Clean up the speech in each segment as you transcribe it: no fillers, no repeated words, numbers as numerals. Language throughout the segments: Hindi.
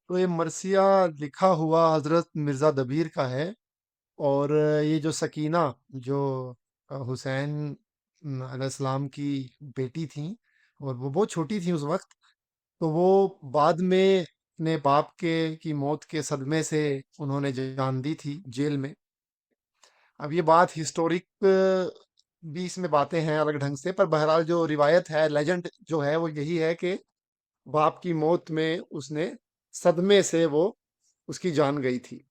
तो ये मरसिया लिखा हुआ हज़रत मिर्ज़ा दबीर का है। और ये जो सकीना जो हुसैन अलैहिस्सलाम की बेटी थीं और वो बहुत छोटी थीं उस वक़्त, तो वो बाद में अपने बाप के की मौत के सदमे से उन्होंने जान दी थी जेल में। अब ये बात हिस्टोरिक भी इसमें बातें हैं अलग ढंग से, पर बहरहाल जो रिवायत है, लेजेंड जो है वो यही है कि बाप की मौत में उसने सदमे से वो उसकी जान गई थी।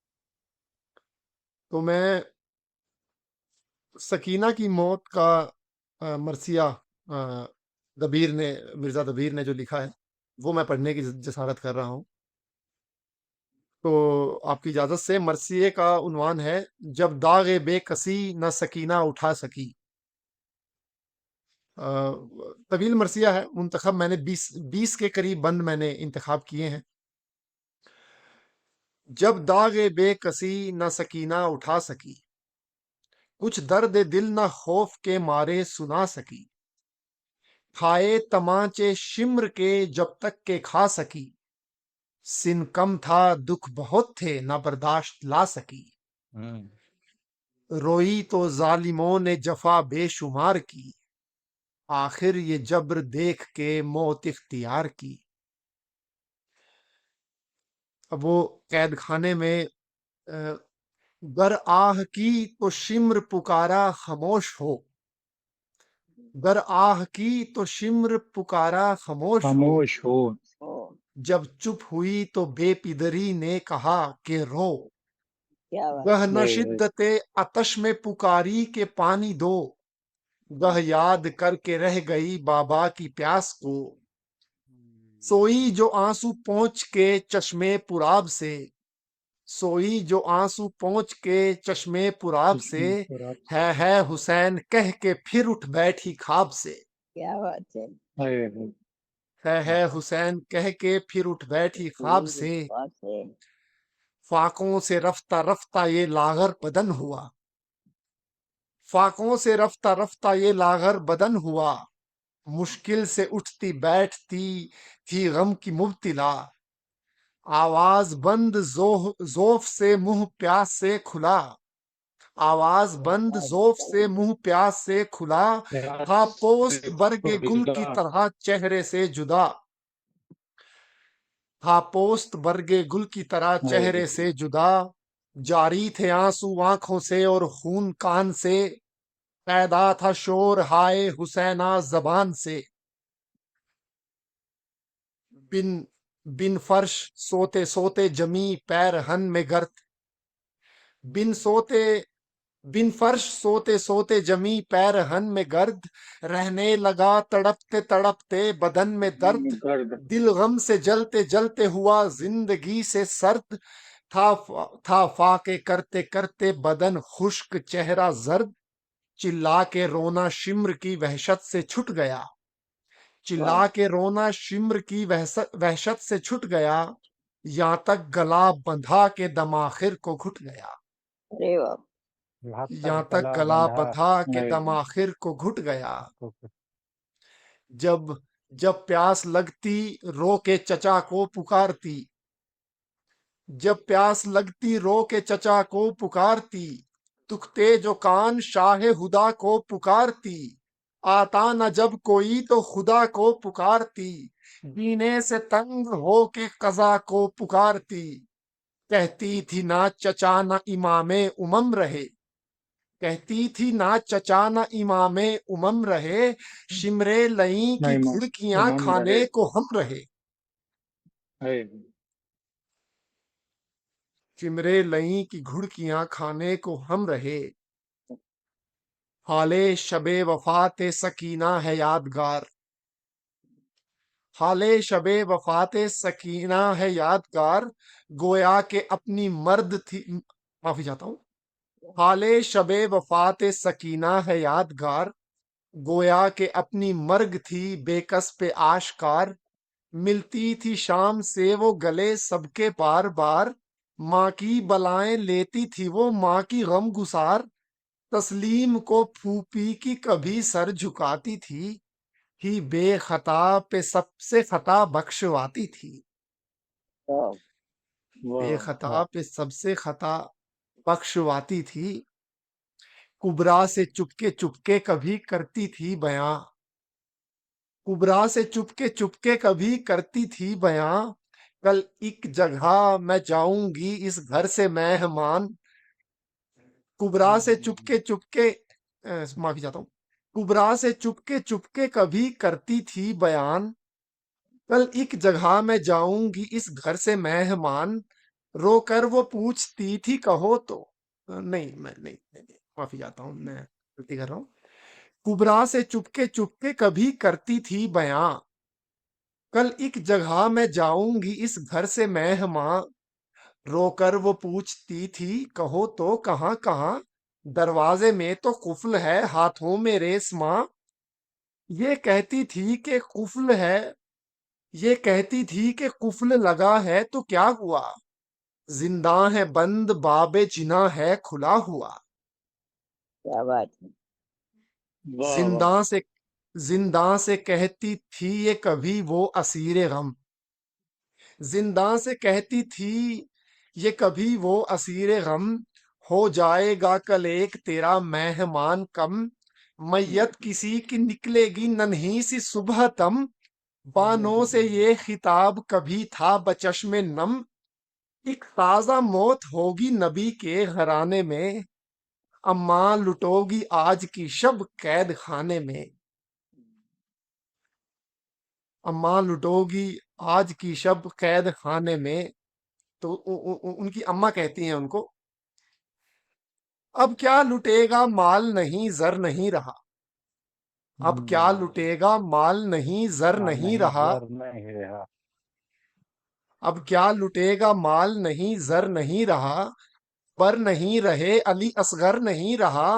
तो मैं सकीना की मौत का मरसिया दबीर ने मिर्ज़ा दबीर ने जो लिखा है, वो मैं पढ़ने की जसारत कर रहा हूँ। तो आपकी इजाज़त से मरसिये का उन्वान है, जब दाग़े बेकसी न सकीना उठा सकी। अ, तवील मरसिया है, मुंतखब मैंने 20 के करीब बंद मैंने इंतखाब किए हैं। जब दाग़े बेकसी न सकीना उठा सकी, कुछ दर्द दिल न खौफ के मारे सुना सकी। खाए तमाचे शिम्र के जब तक के खा सकी, सिन कम था दुख बहुत थे न बर्दाश्त ला सकी। हम्म। रोई तो जालिमों ने जफा बेशुमार की, आखिर ये जब्र देख के मौत इख्तियार की। अब वो कैद खाने में अ, गर आह की तो शिम्र पुकारा खामोश हो, गर आह की तो शिम्र पुकारा खामोश हो। खामोश हो। ओ, जब चुप हुई तो बेपिदरी ने कहा कि रो। क्या बात। गह न वही वही। शिद्दते अतश में पुकारी के पानी दो, गह याद करके रह गई बाबा की प्यास को। सोई जो आंसू पोंछ के चश्मे पुराब से, सोई जो आंसू पोंछ के चश्मे पुराब से, चश्मे पर आप। है हुसैन कह के फिर उठ बैठी ख्वाब से। क्या बात है। है हुसैन कह के फिर उठ बैठी ख्वाब ठीक से। बात है। फाकों से रफ्ता रफ्ता ये लागर बदन हुआ, फाकों से रफ्ता रफ्ता ये लागर बदन हुआ। मुश्किल से उठती बैठती थी गम की मुब्तिला, आवाज बंद जोफ से मुंह प्यास से खुला। आवाज बंद जोफ से मुंह प्यास से खुला, था पोस्त बरगे गुल की तरह चेहरे से जुदा। था पोस्त बरगे गुल की तरह चेहरे से जुदा। जारी थे आंसू आंखों से और खून कान से, पैदा था शोर हाय हुसैना जबान से। बिन बिन फर्श सोते सोते जमी पैर हन में गर्द, बिन सोते बिन फर्श सोते सोते जमी पैर हन में गर्द। रहने लगा तड़पते तड़पते बदन में दर्द, गर्द। दिल गम से जलते जलते हुआ जिंदगी से सर्द। था था फाके करते करते बदन खुश्क चेहरा जर्द। चिल्ला के रोना शिम्र की वहशत से छुट गया, वाह। चिल्ला के रोना शिम्र की वहशत से छुट गया। यहाँ तक गला बंधा के दम आखिर को घुट गया, अरे वाह। यहाँ तक यहाँ तक गला गला बंधा। बंधा के दम नहीं। आखिर को घुट गया। तो कुछ। जब जब प्यास लगती रो के चचा को पुकारती, जब प्यास लगती रो के चचा को पुकारती। तुखते जो कान शाह हुदा को पुकारती, आता न जब कोई तो खुदा को पुकारती। जीने से तंग हो के कजा को पुकारती, कहती थी ना चचा न इमामे उमम रहे, कहती थी ना चचा न इमामे उमम रहे। शिमरे लई की नहीं माँ। घुड़कियां हम रहे। खाने को हम रहे, है। चिमरे लई की घुड़कियां खाने को हम रहे। हाले शबे वफाते सकीना है यादगार, हाले शबे वफाते सकीना है यादगार। गोया के अपनी मर्द थी, माफी चाहता हूँ। हाले शबे वफाते सकीना है यादगार, गोया के अपनी मर्ग थी बेकस पे आशकार। मिलती थी शाम से वो गले सबके बार बार, माँ की बलाएं लेती थी वो माँ की गम गुसार। तस्लीम को फूपी की कभी सर झुकाती थी, ही बेखता पे सबसे खता बख्शवाती थी। वाह। वाह बेखता वाह पे सबसे खता बख्शवाती थी, कुबरा से चुपके चुपके कभी करती थी बयां, कुबरा से चुपके चुपके कभी करती थी बयां, कल एक जगह मैं जाऊंगी इस घर से मेहमान, कुबरा से चुपके चुपके माफी चाहता हूँ, कुबरा से चुपके चुपके कभी करती थी बयान, कल एक जगह मैं जाऊंगी इस घर से मेहमान, रोकर वो पूछती थी कहो तो, नहीं मैं नहीं, माफी चाहता हूँ, मैं गलती कर रहा हूँ। कुबरा से चुपके चुपके कभी करती थी बयां, कल एक जगह मैं जाऊंगी इस घर से मेहमान, रोकर वो पूछती थी कहो तो कहाँ कहाँ, दरवाजे में तो कुफल है हाथों में रेशमा, ये कहती थी कि कुफल है, ये कहती थी कि कुफल लगा है तो क्या हुआ, जिंदा है बंद बाबे जिना है खुला हुआ, क्या बात है। वाह वाह जिंदा से जिंदा से कहती थी ये कभी वो असीरे गम, जिंदा से कहती थी ये कभी वो असीरे गम, हो जाएगा कल एक तेरा मेहमान कम, मैयत किसी की निकलेगी नन्ही सी सुबह तम, बानों से ये खिताब कभी था बचश्मे नम, एक ताजा मौत होगी नबी के घराने में, अम्मा लुटोगी आज की शब कैद खाने में, अम्मा लुटोगी आज की शब कैद खाने में। तो उनकी अम्मा कहती हैं उनको, अब क्या लुटेगा माल नहीं जर नहीं रहा, अब क्या लुटेगा माल नहीं जर माल नहीं नहीं रहा, जर नहीं रहा। अब क्या लुटेगा माल नहीं जर नहीं रहा, पर नहीं रहे अली असगर नहीं रहा,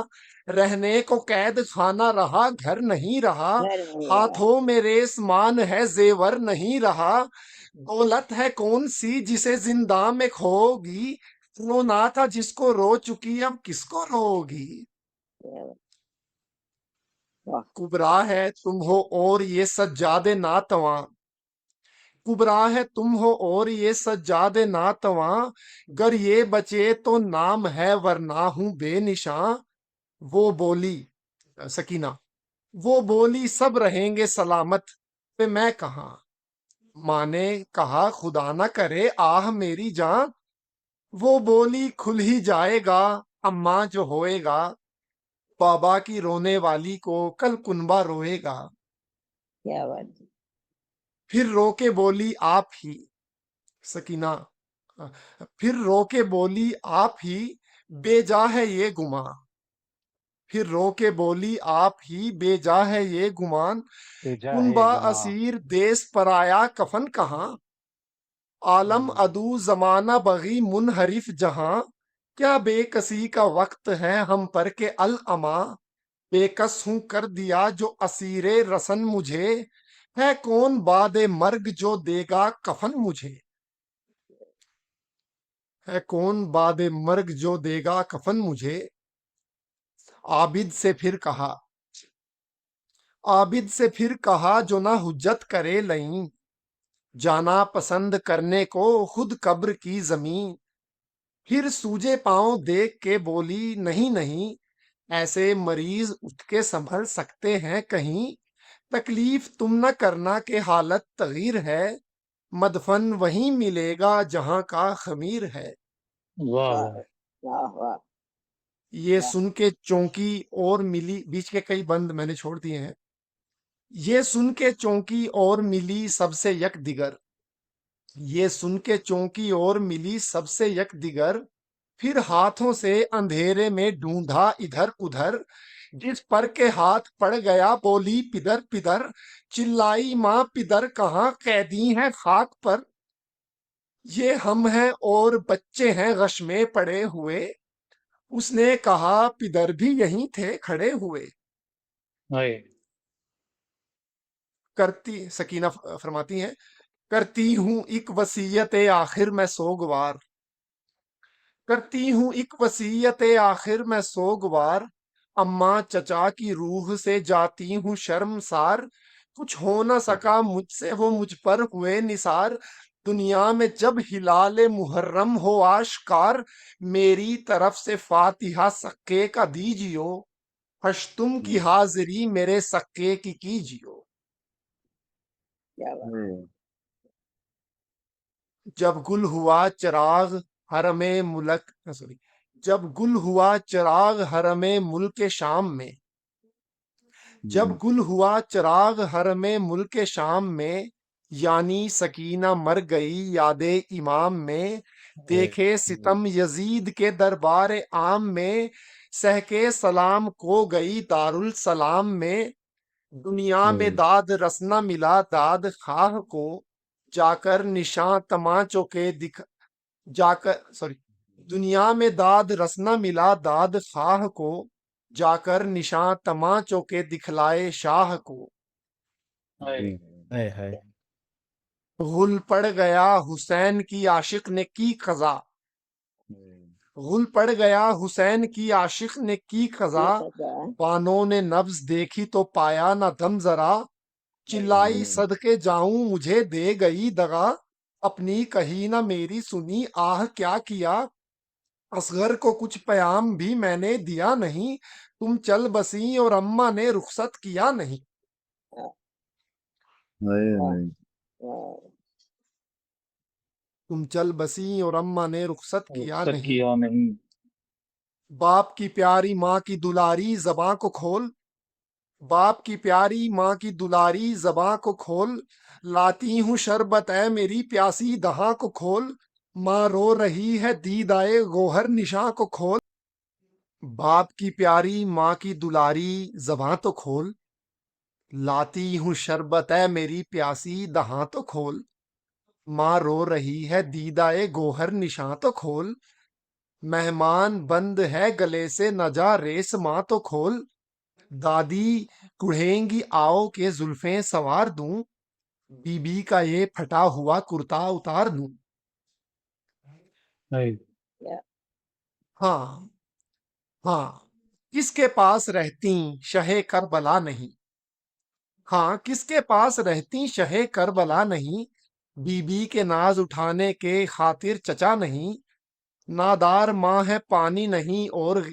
रहने को कैद खाना रहा घर नहीं रहा, घर नहीं रहा। हाथों में रेसमान है जेवर नहीं रहा, दौलत है कौन सी जिसे जिंदा में खोगी, रोना था जिसको रो चुकी अब किसको रोगी, क्या बात- वाह। कुबरा है तुम हो और ये सज्जादे नातवा, कुबरा है तुम हो और ये सज्जादे नातवा, गर ये बचे तो नाम है वरना हूं बेनिशां, वो बोली सकीना, वो बोली सब रहेंगे सलामत पे मैं कहाँ, माँ ने कहा खुदा ना करे आह मेरी जान, वो बोली खुल ही जाएगा अम्मा जो होएगा, बाबा की रोने वाली को कल कुनबा रोएगा, क्या बात है। फिर रो के बोली आप ही सकीना, फिर रो के बोली आप ही बेजा है ये गुमा, फिर रो के बोली आप ही बेजा है ये गुमान, तेजा है कुनबा गुमा। असीर देश पराया कफन कहाँ, आलम अदू जमाना बगी मुनहरिफ जहां, क्या बेकसी का वक्त है हम पर के अल अमा, बेकस हूं कर दिया जो असीरे रसन मुझे, है कौन बादे मर्ग जो देगा कफन मुझे, है कौन बादे मर्ग जो देगा कफन मुझे, आबिद से फिर कहा, आबिद से फिर कहा जो ना हुज्जत करे लई, जाना पसंद करने को खुद कब्र की जमीन, फिर सूजे पांव देख के बोली नहीं नहीं, ऐसे मरीज उठ के संभल सकते हैं कहीं, तकलीफ तुम न करना के हालत तगीर है, मदफन वहीं मिलेगा जहां का खमीर है, वाह वाह वाह वाह वाह। ये वाह। सुन के चौंकी और मिली, बीच के कई बंद मैंने छोड़ दिए हैं, ये सुन के चौंकी और मिली सबसे यक दिगर, ये सुन के चौंकी और मिली सबसे यक दिगर, फिर हाथों से अंधेरे में ढूंढा इधर उधर, जिस पर के हाथ पड़ गया बोली पिदर पिदर, चिल्लाई माँ पिदर कहाँ कैदी हैं खाक पर, ये हम हैं और बच्चे हैं गश में पड़े हुए, उसने कहा पिदर भी यहीं थे खड़े हुए, हाय। करती सकीना फरमाती हैं, करती हूं एक वसीयत आखिर मैं सोगवार, करती हूं एक वसीयत आखिर मैं सोगवार, अम्मा चचा की रूह से जाती हूं शर्मसार, कुछ हो ना सका मुझसे वो मुझ पर हुए निसार, दुनिया में जब हिलाले मुहर्रम हो आश्कार, मेरी तरफ से फातिहा सक्के का दीजियो, हश्तुम की हाजिरी मेरे सक्के की कीजियो। क्या बात हम्म, जब गुल हुआ चिराग हरमे मुलक सॉरी जब गुल हुआ चिराग हरमे मुल्क शाम में, जब गुल हुआ चिराग हरमे मुल्क शाम में, यानी सकीना मर गई यादे इमाम में, देखे सितम यजीद के दरबार आम में, सहके सलाम को गई दारुल सलाम में, दुनिया में दाद रसना मिला दाद खाह को, जाकर निशां तमाचों के दिख जाकर सॉरी दुनिया में दाद रसना मिला दाद खाह को, जाकर निशां तमाचों के दिखलाए शाह को। हाय हाय हाय गुल पड़ गया हुसैन की आशिक ने की खजा, गुल पड़ गया हुसैन की आशिक ने की खजा, ये सजा बानों ने नब्ज देखी तो पाया ना दम जरा, चिल्लाई सदके जाऊं मुझे दे गई दगा, अपनी कही ना मेरी सुनी आह क्या किया, असगर को कुछ पैगाम भी मैंने दिया नहीं, तुम चल बसी और अम्मा ने रुखसत किया नहीं। वाह वाह तुम चल बसी और अम्मा ने रुखसत किया रुखसत नहीं। किया नहीं। बाप की प्यारी माँ की दुलारी जबां को खोल, बाप की प्यारी माँ की दुलारी जबां को खोल, लाती हूँ शरबत है मेरी प्यासी दहां को खोल, माँ रो रही है दीदाए गोहर निशां को खोल, बाप की प्यारी माँ की दुलारी जबां तो खोल, लाती हूँ शरबत है मेरी प्यासी दहां तो खोल, माँ रो रही है दीदाए गोहर निशां तो खोल, मेहमान बंद है गले से न जा रेस माँ तो खोल, दादी कुढ़ेंगी आओ के जुल्फें सवार दूं, बीबी का ये फटा हुआ कुर्ता उतार दूं। हाय क्या हाँ हाँ, किसके पास रहती शहे करबला नहीं, हाँ किसके पास रहती शहे करबला नहीं, बीबी के नाज उठाने के खातिर चचा नहीं, नादार माँ है पानी नहीं और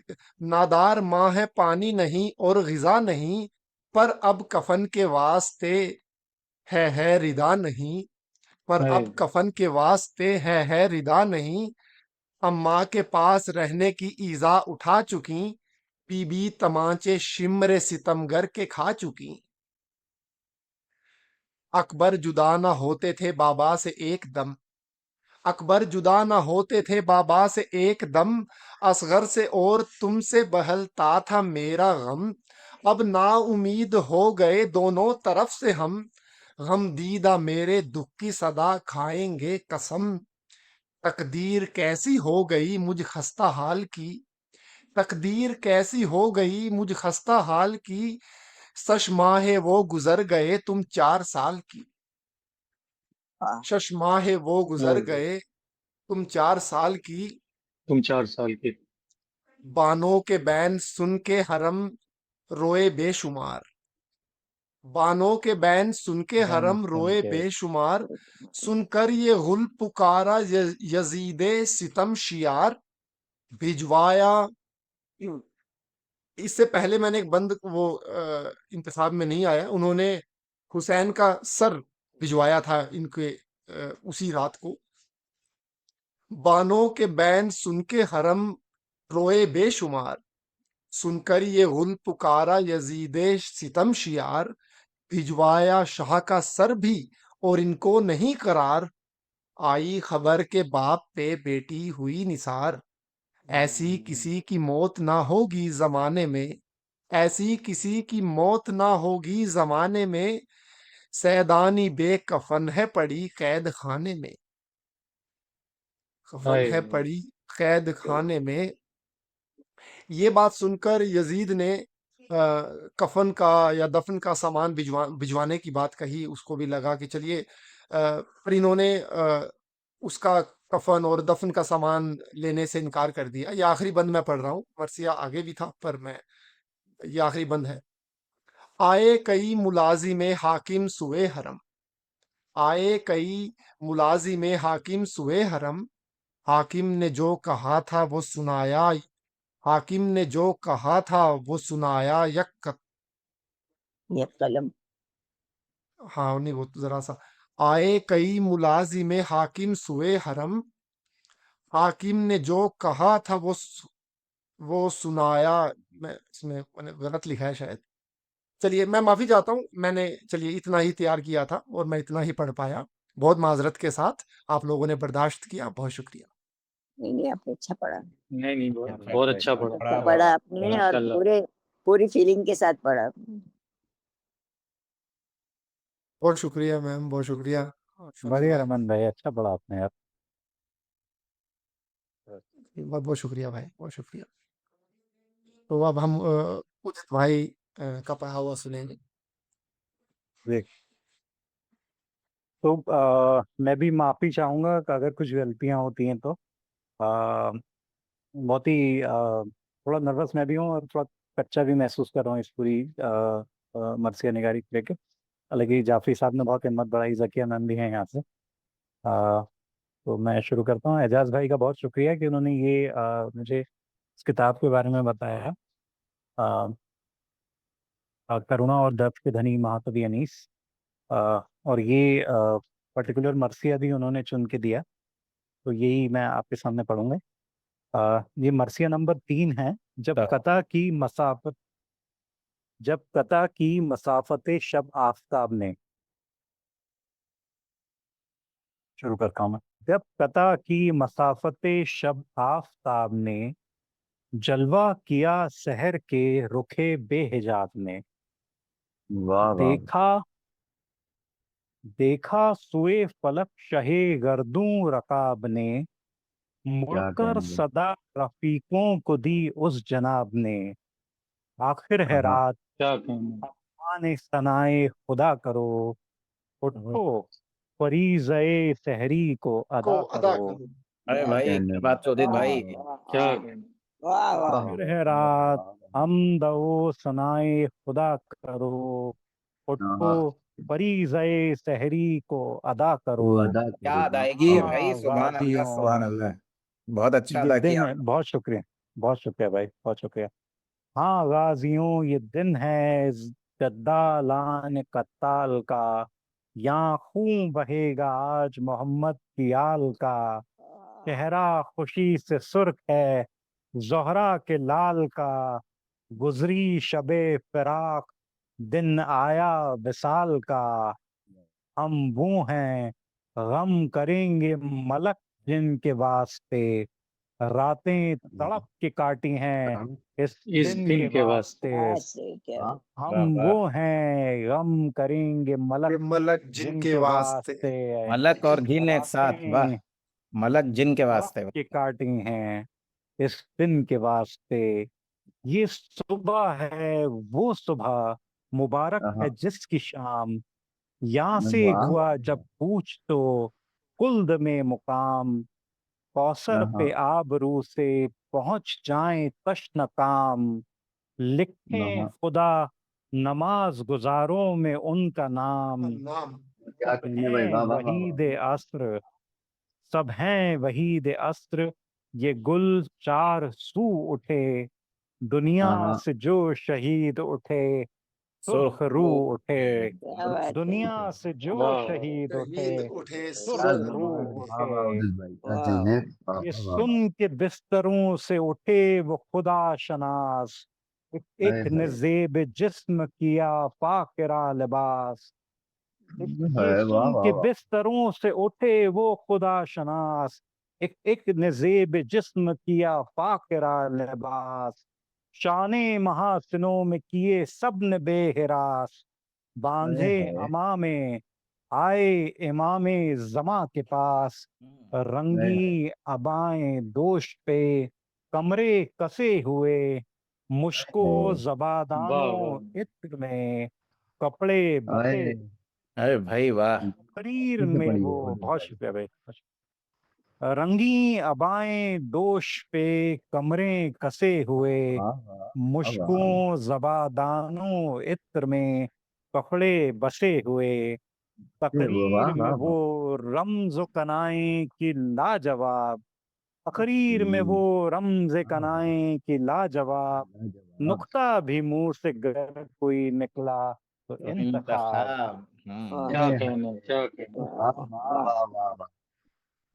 नादार माँ है पानी नहीं और गिजा नहीं, पर अब कफन के वास्ते है रिदा नहीं, पर हाय अब कफन के वास्ते है रिदा नहीं, अम्मा के पास रहने की ईजा उठा चुकी, बीबी तमाचे शिमरे सितमगर के खा चुकी। अकबर जुदा न होते थे बाबा से एक दम, अकबर जुदा न होते थे बाबा से एक दम, असगर से और तुमसे बहलता था मेरा गम, अब ना उम्मीद हो गए दोनों तरफ से हम, गम दीदा मेरे दुख की सदा खाएंगे कसम, तकदीर कैसी हो गई मुझ खस्ता हाल की, तकदीर कैसी हो गई मुझ खस्ता हाल की, शशमाहे वो गुजर गए तुम 4 साल की, वाह शशमाहे वो गुजर हाय गए तुम 4 साल की, तुम 4 साल के। बानों के बैन सुन के हरम रोए बेशुमार, बानों के बैन सुन के गाने हरम सुन रोए के। बेशुमार, सुनकर ये गुल पुकारा यजीदे सितम शियार, भिजवाया। इससे पहले मैंने एक बंद वो इंतखाब में नहीं आया, उन्होंने हुसैन का सर भिजवाया था इनके उसी रात को, बानों के बैन सुन के हरम रोए बेशुमार, सुनकर ये गुल पुकारा यजीदे सितम शियार, भिजवाया शाह का सर भी और इनको नहीं करार, आई खबर के बाप पे बेटी हुई निसार, ऐसी किसी की मौत ना होगी जमाने में, ऐसी किसी की मौत ना होगी जमाने में, सैदानी बेकफन है पड़ी कैद खाने में, कफन हाय है पड़ी कैद खाने में। ये बात सुनकर यजीद ने कफन का या दफन का सामान भिजवाने की बात कही, उसको भी लगा कि चलिए, पर इन्होंने उसका कफन और दफन का सामान लेने से इनकार कर दिया। ये आखिरी बंद मैं पढ़ रहा हूँ, मरसिया आगे भी था पर मैं, ये आखिरी बंद है। आए कई मुलाजिमे हाकिम सुए हरम, आए कई मुलाजिमे हाकिम सुए हरम, हाकिम ने जो कहा था वो सुनाया, हाकिम ने जो कहा था वो सुनाया ये कलम। हाँ नहीं वो तो जरा सा, आए कई मुलाजिमे हाकिम सुए हरम, हाकिम ने जो कहा था वो सुनाया। मैं इसमें मैंने गलत लिखा है शायद। चलिए मैं माफी चाहता हूँ, मैंने चलिए इतना ही तैयार किया था और मैं इतना ही पढ़ पाया। बहुत माजरत के साथ आप लोगों ने बर्दाश्त किया, बहुत शुक्रिया। नहीं नहीं, आपने अच्छा पढ़ा। नहीं नहीं, बहुत परफेक्ट बहुत भाई, अच्छा बहुत पढ़ा। अच्छा बड़ा पढ़ा आपने, और माशाल्लाह। पूरी फीलिंग के साथ पढ़ा आपने। बहुत शुक्रिया मैम, बहुत शुक्रिया। फजल बढ़िया भाई, रमन भाई, अच्छा पढ़ा आपने यार। बहुत बहुत शुक्रिया भाई, बहुत शुक्रिया। तो अब हम उदित भाई का पढ़ा हुआ सुनेंगे। देख, तो मैं भी माफी चाहूंगा कि अगर कुछ गलतियां होती हैं तो बहुत ही थोड़ा नर्वस मैं भी हूँ और थोड़ा कच्चा भी महसूस कर रहा हूँ इस पूरी मरसिया निगारी को लेके। हालांकि जाफरी साहब ने बहुत हिम्मत बढ़ाई, जकिया मैम भी हैं यहाँ से। अ, तो मैं शुरू करता हूँ। एजाज भाई का बहुत शुक्रिया कि उन्होंने ये मुझे इस किताब के बारे में बताया है। अ, करुणा और दर्द के धनी महाकवि अनीस। अ, और ये पर्टिकुलर मरसिया भी उन्होंने चुन के दिया, तो यही मैं आपके सामने पढ़ूंगा। ये मरसिया नंबर 3 है। जब कता की मसाफत शब आफताब ने, शुरू करता हूँ मैं। जब कता की मसाफत शब आफताब ने, जलवा किया सहर के रुखे बेहिजाब ने, वाह वाह। देखा देखा सुए फलक शहे गर्दूं रकाब ने, क्या मुड़कर कहने। सदा रफीकों को दी उस जनाब ने, आखिर है हाँ। रात क्या कहना। अम्मा सनाए खुदा करो, उठो फरीज़े सहरी को को अदा अदा करो। करो। अरे क्या भाई, कहने। क्या बात चौधरी वाह भाई। वाह क्या वाह कहना। वाह वाह। आखिर है रात हमद ओ सनाए खुदा करो, उठो हाँ, फरीज़े सहरी को अदा वो करो। अदा क्या करो। अदायगी है भाई, हाँ सुभान अल्लाह गाजियों, सुभान अल्लाह। बहुत अच्छा ये अदा दिन किया। है। बहुत शुक्रिया, बहुत शुक्रिया भाई, बहुत शुक्रिया। हाँ गाजियों, ये दिन है जद्दालान कत्ताल का, यहाँ खून बहेगा आज मोहम्मद की आल का। चेहरा खुशी से सुर्ख है ज़ोहरा के लाल का, गुजरी शबे फिराक दिन आया विसाल का। हम वो हैं गम करेंगे मलक जिनके वास्ते, रातें तड़प के काटी हैं इस इस दिन दिन के के वास्ते। वास्ते। ऐसे क्या। हम वाह वाह। वो हैं गम करेंगे ये मलक मलक जिनके जिनके वास्ते। वास्ते, मलक और जिन एक साथ, वाह। रातें मलक जिन के तड़प वास्ते। के काटी हैं इस दिन के वास्ते। ये सुबह है वो सुबह, मुबारक है हाँ। जिसकी शाम, यहाँ से वाह। हुआ जब पूछ तो कुल्द में मुकाम। कौसर पे हाँ आबरू से पहुंच जाएं तश्न काम, लिखें हाँ। खुदा नमाज गुजारों में उनका नाम। नाम। क्या सब कहने भाई, हैं वाह वाह वाह वहीद वाह। अस्र, सब हैं वहीद अस्र, ये गुल चार सू उठे, दुनिया हाँ। से जो शहीद उठे सुर्ख सुर्ख रू रू। उठे। क्या बात है। दुनिया से जो वाह। शहीद उठे शहीद उठे क्या सुर्ख सुर्ख रू रू जबान, वाह उठे। वाह उठे। उदित भाई, क्या वाह कहने। वाह ये वाह वाह वाह। सुन के बिस्तरों से उठे वो खुदा शनास, हाय एक हाय। नजेब जिस्म किया फाकिरा लिबास। ये हाय, वाह सुन वाह के वाह। बिस्तरों से उठे वो खुदा शनास, एक एक नजेब जिस्म किया फाकिरा लिबास। शाने महासिनों में किए सब ने बेहिरास, हाय बांधे हाय। अमामे आए इमामे जमा के पास। हाय रंगी अबाएं दोष पे कमरे कसे हुए, मुश्को हाय। वाह वाह। जबादानों इत्र में कपड़े बसे। हाय। अरे भाई वाह। शरीर फिर से में पढ़िए वो, उदित बहुत भाई। शुक्रिया भाई। रंगी अबाएं दोष पे कमरे कसे हुए, वाह वाह वाह वाह वाह। मुश्कों जबादानों इत्र में कपड़े बसे हुए। तकरीर में वाह वो रम्ज कनाए की लाजवाब, तकरीर में वो रम्ज कनाए की लाजवाब, नुक्ता भी मुंह से गर कोई निकला तो तो इंतखाब। इंतखाब। क्या कहने, क्या कहने। वाह वाह वाह वाह वाह।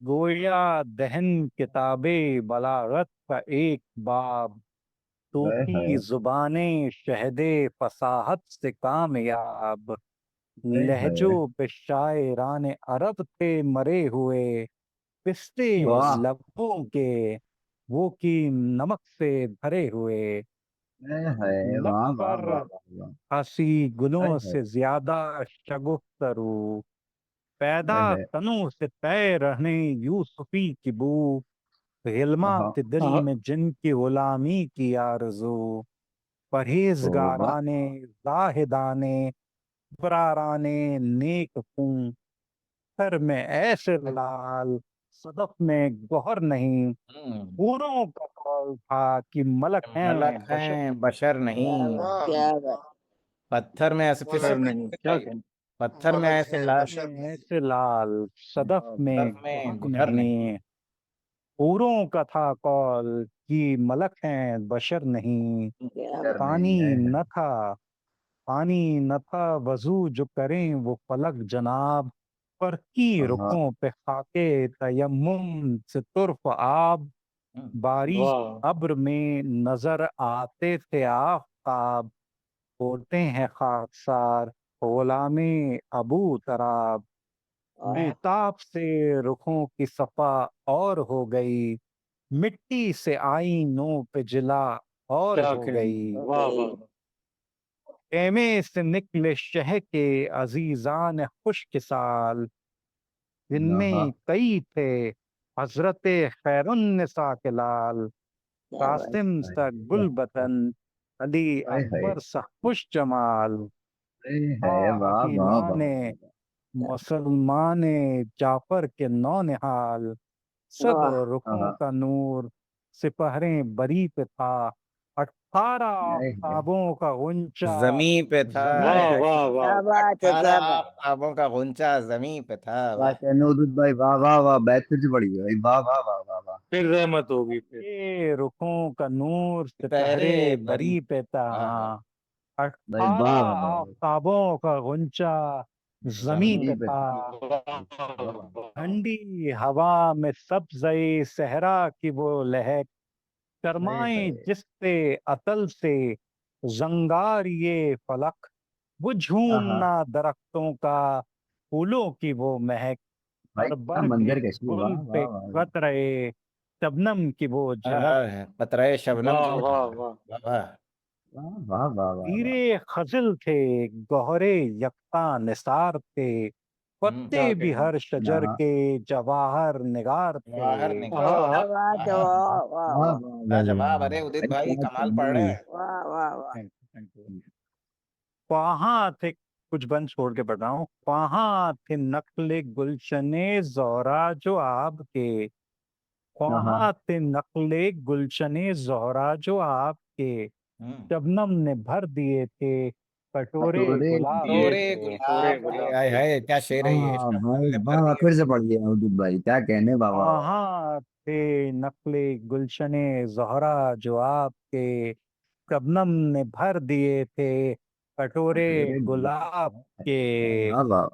गोया दहन किताबे बलागत का एक बाब, हाय सूखी हाय जुबाने शहदे फसाहत से कामयाब, हाय हाय। लहजों पे शायरान अरब थे मरे हुए, पिस्ते वाह लबों के वो की नमक से भरे हुए, हाय हाय लब वाह वाह पर वाह वाह वाह। हंसी हाय गुलों हाय से ज्यादा शगुफ्तरू, पैदा हाय हाय। तनों से तय रहने यूसुफी की बू, आहा। गिलमात दिल हाँ, में जिनकी गुलामी की आरज़ू, वाह परहेजगाराने जाहिदाने बराराने नेक खूं, सर में ऐसे लाल सदफ में गौहर नहीं, हूरों का कौल था कि मलक हैं मलक बशर हैं बशर नहीं। वाह पत्थर में ऐसे फिर से सर मलक नहीं, क्या कहने। पत्थर में मलक ऐसे हैं लाल, बशर नहीं। ऐसे लाल सदफ में बर्फ में गौहर गुहर नहीं। नहीं, हूरों का था कौल कि मलक हैं बशर नहीं, डर नहीं पानी है। न था पानी न था वजू जो करें वो फलक जनाब, पर की आहा। रुखों पे खाके तयम्मुम से तुर्फ आब, बारीक वाह, अब्र में नजर आते थे आफताब, होते हैं खाकसार गुलामे अबू तराब, बेताब से रुखों की सफा और हो गई, मिट्टी से आईनों पे जिला और क्या हो कहने, गई, वाह वाह। खेमे से निकले शह के अजीजान खुश साल, आहा। जिनमें कई थे हजरत खैरुन्निसा के लाल, कासिम हाय सा गुलबदन अली हाय हाय अकबर सा खुश जमाल, हाय। वाह वाह वाह ईमान वाह। मुसलमान जाफर के नौनिहाल, सब रुखों आहा। का नूर सिपहरें बरी पे था, 18 हाय हाय। आफताबों का गुंचा जमी पे था। जमी वाह पे वाह था। वाह। 18 आबों का गुंचा जमी पे था। वाह वाह। कहने उदित भाई वाह वाह वाह। बैठ फिर से पड़ी है भाई। वाह वाह वाह वाह वाह। फिर रहमत होगी फिर। ये रुखों का नूर पहरे सिपहरे बरी। बरी पे था। वाह। 18 भाई वाह वाह वाह वाह। आफताबों का गुंचा जमी जमी पे जमी पे था, था। वाह वाह वाह। वाह। ठंडी हवा में सब्ज़े सहरा की वो लहक, हाय शर्माए हाय। जिससे अतल से जंगार ये फलक, वो आहा। झूमना दरख्तों का फूलों की वो महक, भाई हर क्या बर्ग मंजर कैसी है। वाह गुल पे वाह वाह वाह। कतरे शबनम की वो झलक, पतरे शबनम वाह की वो वाह झलक। वाह। वाह वाह। वाह वाह वाह वाह वाह। हीरे खजिल थे गौहरे यकता निसार थे, पत्ते क्या भी कहने। हर शजर आहा। के जवाहर निगार जवाहर थे। निगार। हाँ हाँ। आहा। वाह वाह वाह वाह लाजवाब। अरे वाह। उदित भाई भाई क्या कमाल कहने पढ़ रहे भाई। हैं। Thank you thank you. वहाँ थे, कुछ बंद छोड़ के पढ़ रहा हूँ, वहाँ थे नकले गुलशने जोहरा जो आपके, आहा। वहाँ थे नकले गुलशने जोहरा जो आपके, शबनम ने भर दिए थे कटोरे कटोरे गुलाब ये रोरे के। पूरे गुलाब के। गुलाब हाय के। हाय क्या शेर है ये। वाह शबनम भाई ने भर वाह। दिए फिर से थे। पढ़िए उदित भाई क्या कहने। वाह वाह वाह। वहाँ थे नकले गुलशने जोहरा जो आपके, शबनम ने भर दिए थे कटोरे कटोरे गुलाब के। वाह वाह।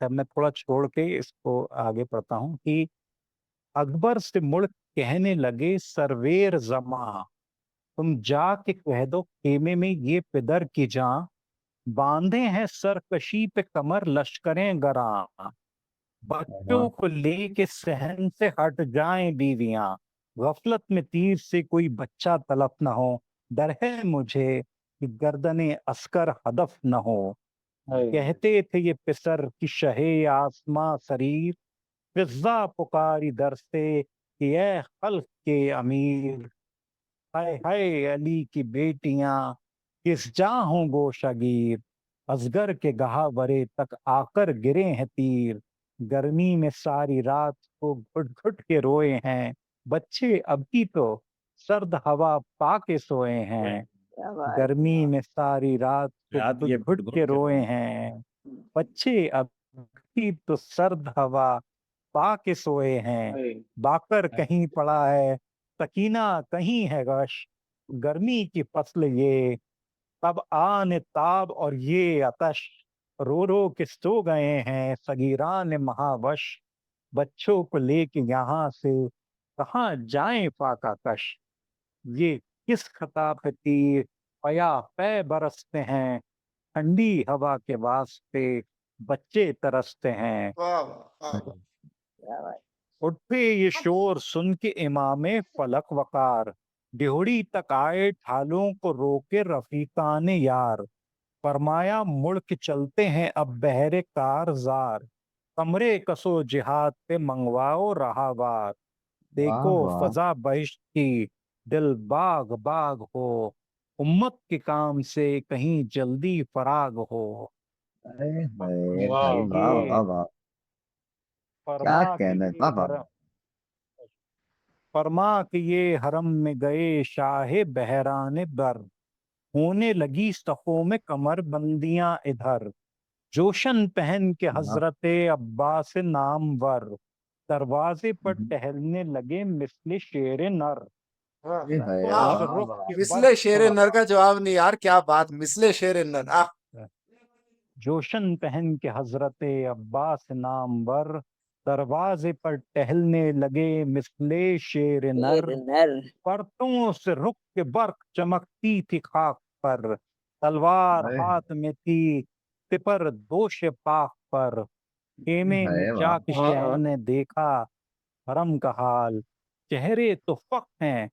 तब मैं थोड़ा छोड़ के इसको आगे पढ़ता हूँ कि अकबर से मुड़ कहने लगे सरवेर जमा, तुम जाके कह दो खेमे में ये पिदर की जां, बांधे हैं सरकशी पे कमर लश्करें गरां, आहा। बच्चों को लेके सहन से हट जाएं बीवियां, गफलत में तीर से कोई बच्चा तलफ न हो, डर है मुझे कि गर्दने अस्कर हदफ न हो, हाय। कहते थे ये पिसर की शहे आसमां सरीर, फिजा पुकारी दर से कि ए खल्क के अमीर, हाय हाय अली की बेटियां किस जहाँ हों गोशगीर, असगर के गहावरे तक आकर गिरे हैं तीर, गर्मी में सारी रात को घुट घुट के रोए हैं, बच्चे अभी तो सर्द हवा पाके सोए हैं, गर्मी में सारी रात रात को ये घुट के रोए हैं, बच्चे अभी तो सर्द हवा पा के सोए हैं, बाकर कहीं पड़ा है, सकीना कहीं है गश, गर्मी की फसल ये, तब आन ताब और ये आतश, रो रो के सो गए हैं सगीरान महावश, बच्चों को लेके यहाँ से कहाँ जाएं फाका कश, ये किस खता पे तीर पया पै बरसते हैं, ठंडी हवा के वास्ते बच्चे तरसते हैं। वाह वाह वाह। उठे ये शोर सुन के इमामे फलक वकार, डिहोड़ी तक आए ठालों को रोके रफीकान यार, फरमाया मुड़ के चलते हैं अब बहरे कारजार, कमरे कसो जिहाद पे मंगवाओ राहवार, वाह देखो वाह फजा बहिश्त की दिल बाग बाग हो, उम्मत के काम से कहीं जल्दी फराग हो। अरे भाई वाह भाई वाह ये वाह वाह क्या फरमा कि कहना है ये वाह वाह हरम फरमा कि ये हरम में गए शाहे बहराने बर, होने लगी सफ़ों में कमर बंदियां इधर, जोशन पहन के वाह हजरत अब्बास नामवर, दरवाजे पर हम्म, टहलने लगे मिस्ल शेर नर, वाह अरे भाई वाह। उस वाह रुख वाह के मिसले बर्क शेर नर का जवाब नहीं यार, क्या बात, मिसले शेर नर आ। जोशन पहन के हजरत अब्बास नामवर, दरवाजे पर टहलने लगे मिसले शेर नर, परतों से रुक के बर्क चमकती थी खाक पर, तलवार अरे हाथ में थी सिपर दोष पाक पर, खेमे में भाई वाह जाके शहर ने देखा हरम का हाल, चेहरे तो फक हैं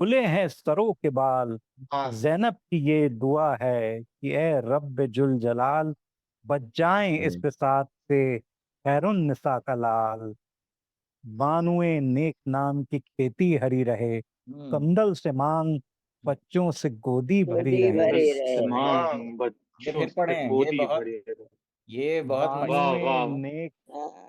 खुले हैं सरों के बाल, वाह जैनब की ये दुआ है कि ए रब्ब जुल जलाल, बच जाएं इस बिसात से खैरुन निसा का लाल, बानुए नेक नाम की खेती हरी रहे, कंदल से मांग बच्चों से गोदी भरी रहे, वाह समान ये बच्चों फिर पढ़े से ये गोदी बहुत भरी है। ये बहुत वाह मशहूर वाह बानुए नेक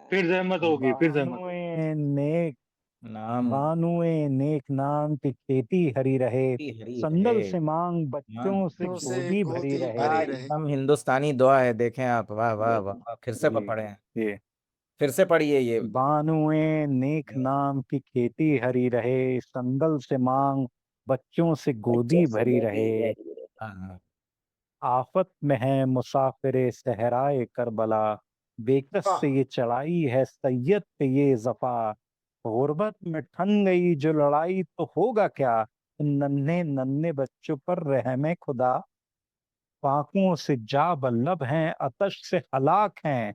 फिर जहमत होगी, फिर जहमत होगी। बानुए नेक नाम बानुए नेक नाम की खेती हरी रहे, की हरी संदल रहे। से मांग हाँ बच्चों से तो से गोदी भरी गोदी रहे। भरी वाह रहे। एकदम हिंदुस्तानी दुआ है, देखें आप, वाह वाह वाह, फिर से जी पढ़े, ये फिर से पढ़िए ये। बानुए नेक नाम की खेती हरी रहे, संदल से मांग बच्चों से गोदी भरी रहे, हाँ हाँ। आफत में है मुसाफिर सहराए करबला, बेकस वाह से ये चढ़ाई है सैयद पे ये जफा, गुर्बत में ठन गई जो लड़ाई तो होगा क्या, इन नन्हे नन्हे बच्चों पर रहमे खुदा, फाकों से जा बल्लभ हैं अतश से हलाक हैं,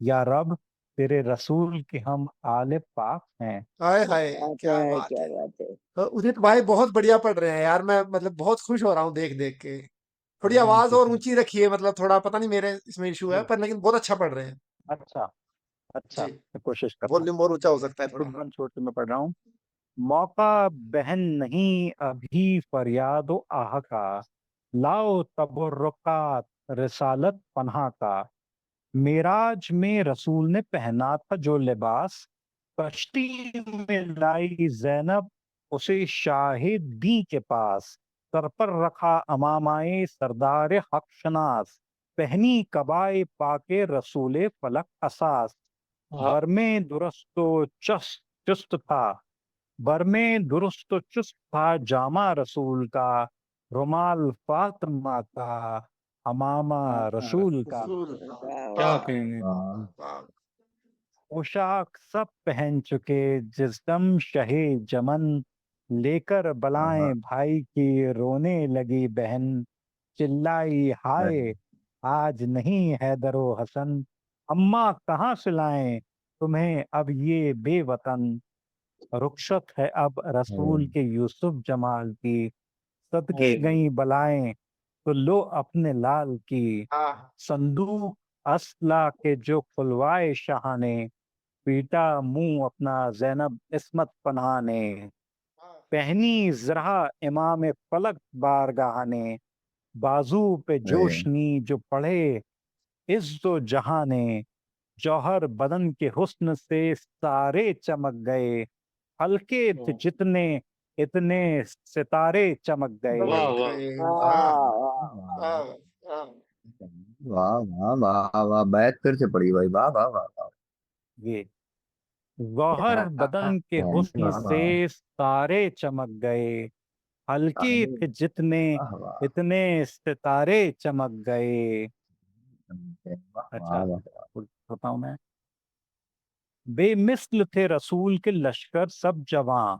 या रब तेरे रसूल के हम आले पाक हैं। हाय हाय, क्या बात है। तो उदित भाई बहुत बढ़िया पढ़ रहे हैं यार, मैं मतलब बहुत खुश हो रहा हूँ देख देख के। थोड़ी थैंक आवाज यू और थैंक ऊंची रखिए, मतलब थोड़ा पता नहीं मेरे इसमें इशू है, यू। पर लेकिन बहुत अच्छा पढ़ रहे हैं। अच्छा अच्छा, जी, मैं कोशिश करता हूँ। वॉल्यूम और ऊंचा हो सकता है थोड़ा। शुभ्रन छोड़ के मैं पढ़ रहा हूँ। मौका बहन नहीं अभी फरियादो आह का, लाओ तबरुकात रिसालत पन्हा का, मेराज में रसूल ने पहना था जो लिबास, कश्ती में लाई जैनब उसे शाहिद दी के पास, सर पर रखा अमामाए सरदार हक शनास, पहनी कबाए पाके रसूले फलक असास, हाँ, बर में दुरुस्त चुस्त चुस्त था, बर में दुरुस्त चुस्त था जामा रसूल का, रुमाल फातिमा का, अमामा रसूल का, रसूल का। क्या वाह कहेंगे। वाह वाह। पोशाक सब पहन चुके जिस्म शहे जमन, लेकर वाह बलाएं भाई की रोने लगी बहन, चिल्लाई हाय आज नहीं हैदरो हसन, अम्मा कहाँ से लाएं तुम्हें अब ये बेवतन, रुखसत है अब रसूल के यूसुफ जमाल की, सदके गई बलाएं तो लो अपने लाल की, हाँ संदूक असला के जो खुलवाए शाह ने, पीटा मुंह अपना जैनब इस्मत पनाह ने, हाँ पहनी जरा इमाम फलक बारगाह ने, बाजू पे जोशनी जो पढ़े इज्जो जहां ने, जौहर बदन के हुस्न से सारे चमक गए, हल्के थे जितने इतने सितारे चमक गए। वाह चमक वाह गए। वाह वाह वाह वाह वाह वाह। वाह वाह वाह वाह, बैठ फिर से पड़ी भाई, वाह वाह वाह वाह। ये गौहर बदन के हुस्न वाह से वाह तारे चमक गए, हल्के वाह थे जितने वाह वाह इतने सितारे चमक गए। वाह अच्छा, वाह। बताऊं मैं। बेमिस्ल थे रसूल के लश्कर सब जवां,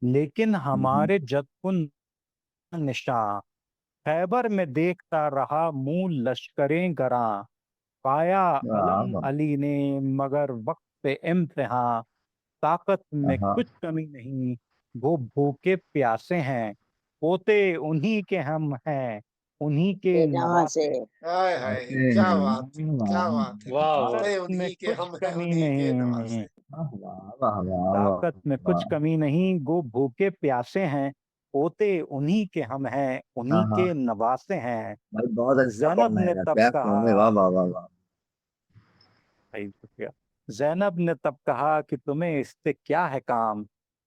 लेकिन हमारे जदकुन निशां। खैबर में देखता रहा मुंह लश्करें गरां, पाया वाह अलम वाह। अली ने मगर वक्त पे इम्तिहां। ताकत में हाँ कुछ कमी नहीं, वो भूखे प्यासे हैं, पोते उन्हीं के हम हैं, उन्हीं के नवासे हैं। हाय हाय, ऐसे क्या हैं। बात है, क्या वाह बात है। वाह वाह पोते ताकत में उन्हीं के, कुछ हम हैं कमी उन्हीं के नहीं, नवासे। वाह वाह वाह वाह ताकत में कुछ वाह। कमी नहीं, वो भूखे प्यासे हैं, पोते उन्हीं के हम हैं, हाँ उन्हीं हाँ के नवासे हैं। भाई, बहुत अच्छा जैनब कॉम है ने यार, तब क्या कॉम है, कहा, वाह वाह वाह वाह। भाई शुक्रिया। जैनब ने तब कहा कि तुम्हें इससे क्या है काम,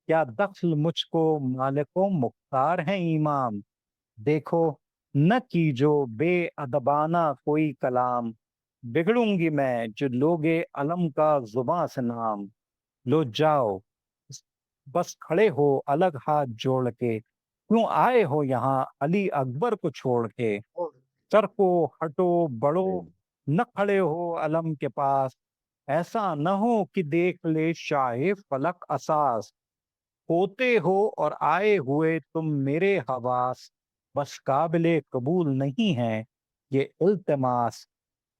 क्या दखल मुझको मालिको मुख्तार है इमाम। देखो न कीजो बेअदबाना कोई कलाम, बिगड़ूंगी मैं जो लोगे अलम का जुबां से नाम। लो जाओ, बस खड़े हो अलग हाथ जोड़ के, क्यों आए हो यहाँ अली अकबर को छोड़ के। सर को हटो बढ़ो, न खड़े हो अलम के पास, ऐसा न हो कि देख ले शाहे फलक असास। होते हो और आए हुए तुम मेरे हवास, बस काबिले कबूल नहीं है ये इल्तिमास।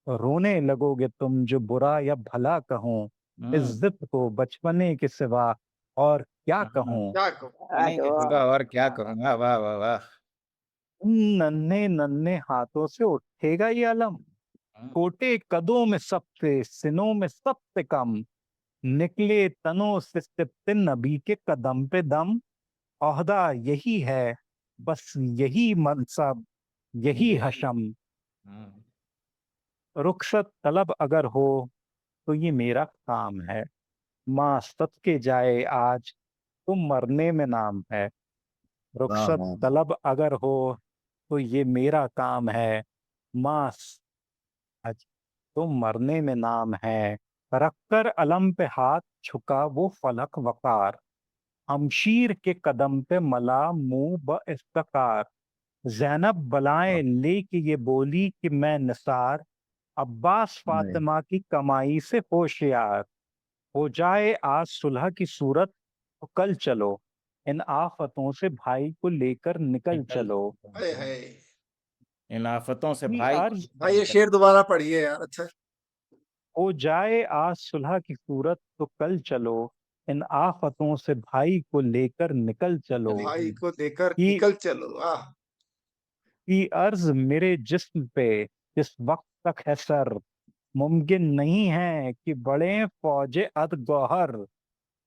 रोने लगोगे तुम जो बुरा या भला कहूँ, इज्जत को बचपने के सिवा और क्या कहूँ। क्या कहूँ। नहीं के सिवा और क्या कहूंगा, वाह वाह वाह। उन नन्हे नन्हे हाथों से उठेगा ये अलम, छोटे कदों में सबसे सिनों में सबसे कम। निकले तनों से सिपते नबी के कदम पे दम, ओहदा यही है बस यही मनसब यही हशम। रुखसत तलब अगर हो तो ये मेरा काम है, माँ सदके जाए आज तुम मरने में नाम है। वाह रुखसत वाह तलब अगर हो तो ये मेरा काम है, माँ आज तुम मरने में नाम है। रखकर अलम पे हाथ झुका वो फलक वकार, हमशीर के कदम पे मला मुंह ब इफ्तिकार। जैनब बलाएं लेके ये बोली कि मैं निसार, अब्बास वाह। फातिमा की कमाई से होशियार। हो जाए आज सुलह की सूरत तो कल चलो, इन आफतों से भाई को लेकर निकल चलो। हाय हाय। इन आफतों से कि भाई अर्ज भाई ये शेर दोबारा पढ़िए यार, अच्छा। हो जाए आज सुलह की सूरत तो कल चलो, इन आफतों से भाई को लेकर निकल चलो। भाई को देकर कि निकल चलो। आह। अर्ज मेरे जिस्म पे इस वक्त तक है सर, मुमकिन नहीं है कि बड़े फौजे अद गौहर। हाय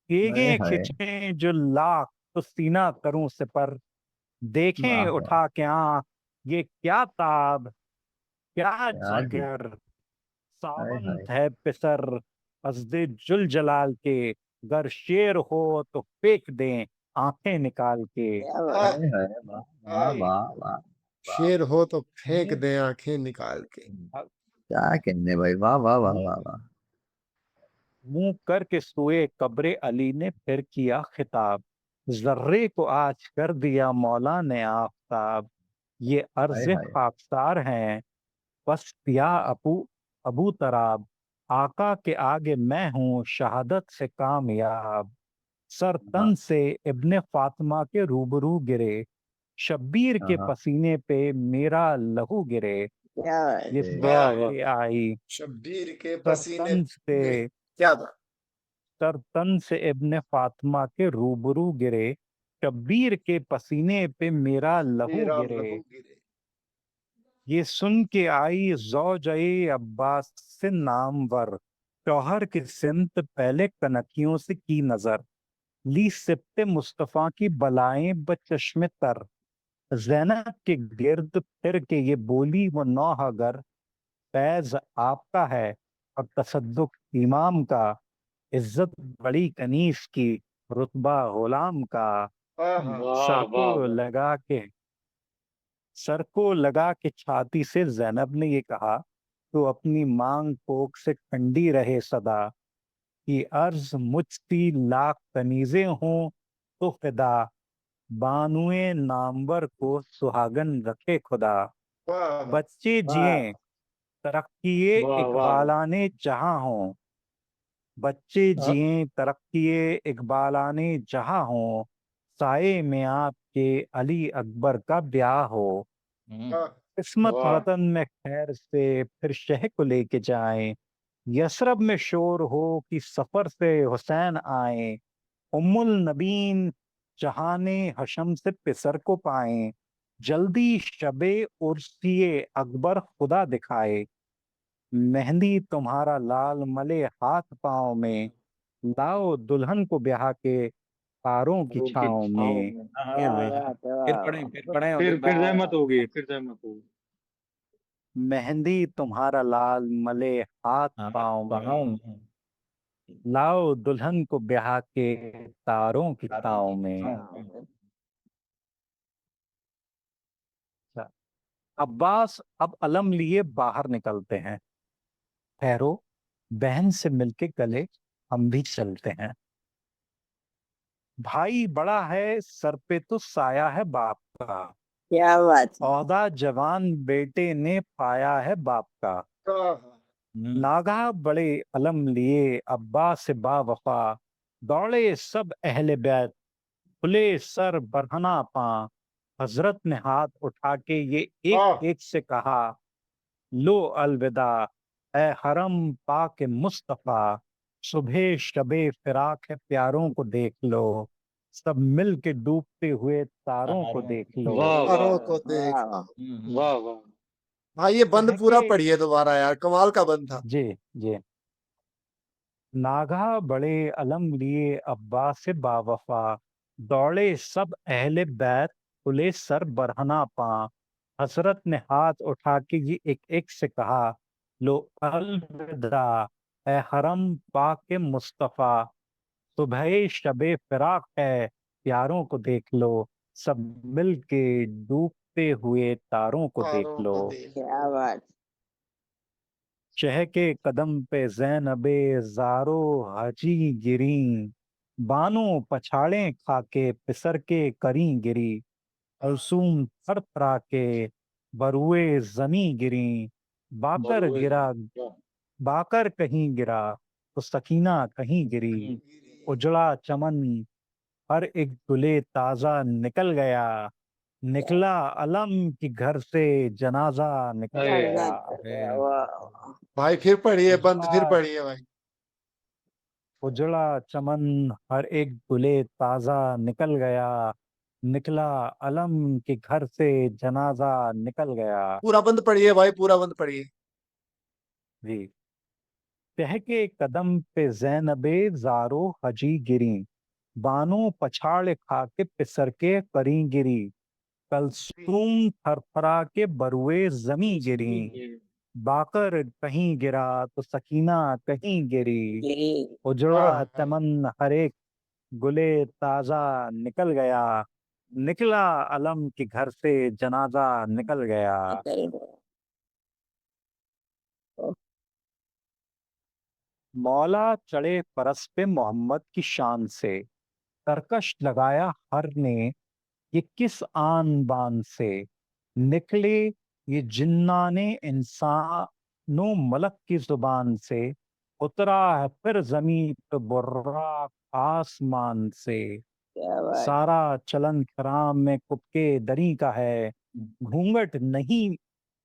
केगे हाय। खिंचे जो लाख तो सीना करूं सिपर। देखें वाह वाह। उठा के आंख ये क्या ताब, क्या क्या जी। जिगर। हाय सावंत हाय है पिसर असदे जुल जलाल के, गर शेर हो तो फेंक दें आंखें निकाल के। आह। हाय हाय। वाह वाह आह। वाह वाह वाह। शेर हो तो फेंक दे आंखें निकाल के। क्या कहने भाई, वाह वाह वाह वाह वाह। मुंह करके सोए कब्रे अली ने फिर किया खिताब, जर्रे को आज कर दिया मौला ने आफताब। ये हाय अर्ज़ हाय। खाकसार हैं बस पिया अबू अबू तराब। आका के आगे मैं हूँ शहादत से कामयाब। सर हाँ तन से इब्ने फातिमा के रूबरू गिरे, शब्बीर हाँ के हाँ। पसीने पे मेरा लहू गिरे। ये वाह वाह सोच वाह के आई, शब्बीर के सर पसीने तन से में। क्या बात। सर तन से इब्ने फातिमा के रूबरू गिरे, शब्बीर के पसीने पे मेरा लहू मेरा गिरे। लहू गिरे। ये सुन के आई ज़ौज-ए अब्बास से नामवर, शौहर की सिमत पहले कनकियों से की नजर। ली सिब्ते मुस्तफा की बलाएं बचश्मे तर, जैनब के गिर्द फिर के ये बोली वो नौहगर। फैज आपका है और तसद्दुक इमाम का, इज्जत बड़ी कनीस की रुतबा गुलाम का। आहा, वाह सर वाह को वाह लगा के छाती से जैनब ने ये कहा, तो अपनी मांग पोक से ठंडी रहे सदा, कि अर्ज मुझती लाख कनीजें हों तो फिदा, बानुए नामवर को सुहागन रखे खुदा। वाह, बच्चे जिए तरक्कीए वाह वाह इकबालाने जहां हों, बच्चे वाह जिए तरक्कीए इकबालाने जहां हों, साए में आपके अली अकबर का ब्याह हो। वाह, किस्मत वाह वतन में खैर से फिर शह को लेके जाएं, यसरब में शोर हो कि सफर से हुसैन आए, उम्मुल नबीन जहाने हशम से पिसर को पाएं, जल्दी शबे उर्सिए अकबर खुदा दिखाए, मेहंदी तुम्हारा लाल मले हाथ पाँव में, लाओ दुल्हन को ब्याह के तारों की रो की छाँव छाँव में। में फिर पढ़े फिर जहमत होगी फिर जहमत होगी मेहंदी तुम्हारा लाल मले हाथ हाँ पाँव पाँव में, में। लाओ दुल्हन को ब्याह के तारों की छाँव में। अच्छा, अब्बास अब अलम लिए बाहर निकलते हैं। ठहरो, बहन से मिलके गले हम भी चलते हैं। भाई बड़ा है सर पे तो साया है बाप का, क्या बात है। औदा जवान बेटे ने पाया है बाप का। आहा, नागा बड़े अलम लिए अब्बास से बावफा, दौड़े सब अहले बैत खुले सर बरहना पा, हजरत ने हाथ उठा के ये एक आह, एक से कहा, लो अलविदा ए हरम पाक मुस्तफा, सुबह शबे फिराक है प्यारों को देख लो, सब मिल के डूबते हुए तारों को देख लो। वाह वाह तारों को देख। वाह वाह वाह हाँ, ये बंद कह पूरा के पढ़िए दोबारा यार, कमाल का बंद था। जी जी, नागा बड़े अलम लिए अब्बास से बावफा, दौड़े सब अहले बैत खुले सर बरहना पा, हसरत ने हाथ उठा के ये एक एक से कहा, लो अलविदा ए हरम पाक मुस्तफा, सुबह शबे फिराक है प्यारों को देख लो, सब मिल के डूबते हुए तारों को देख तारों लो। को देख। क्या बात। शह के कदम पे ज़ैनबे ज़ारो हजी गिरी, बानो पछाड़े खाके पिसर के करी गिरी, अलसूम थरथरा के बरुए जमी गिरी, बाकर बरुए गिरा वाह बाकर कहीं गिरा तो सकीना कहीं गिरी, उजड़ा चमन हर एक गुले ताजा निकल गया, निकला अलम की घर से जनाजा निकल अरे गया। वाह। भाई फिर पढ़िए बंद, फिर उजड़ा पढ़िए भाई। उजड़ा चमन हर एक गुले ताजा निकल गया, निकला अलम के घर से जनाजा निकल गया। पूरा बंद पढ़िए भाई, पूरा बंद पढ़िए। जी, कह के कदम पे जैनबे ज़ारो हजी गिरी, बानो पछाड़ खा के पिसर के करी गिरी, कलसूम थरथरा के बरुए जमी गिरी, बाकर कहीं गिरा तो सकीना कहीं गिरी, गिरी। उजड़ा आह, चमन हर एक गुले ताजा निकल गया, निकला अलम के घर से जनाजा निकल गया। निकल गया। मौला चढ़े परस पे मोहम्मद की शान से, तरकश लगाया हर ने ये किस आन बान से, निकले ये जिन्नाने इंसानो मलक की जुबान से, उतरा है फिर जमीन पे बुर्राक आसमान से, क्या बात। सारा चलन कराम में कुबके दरी का है, घूंघट नहीं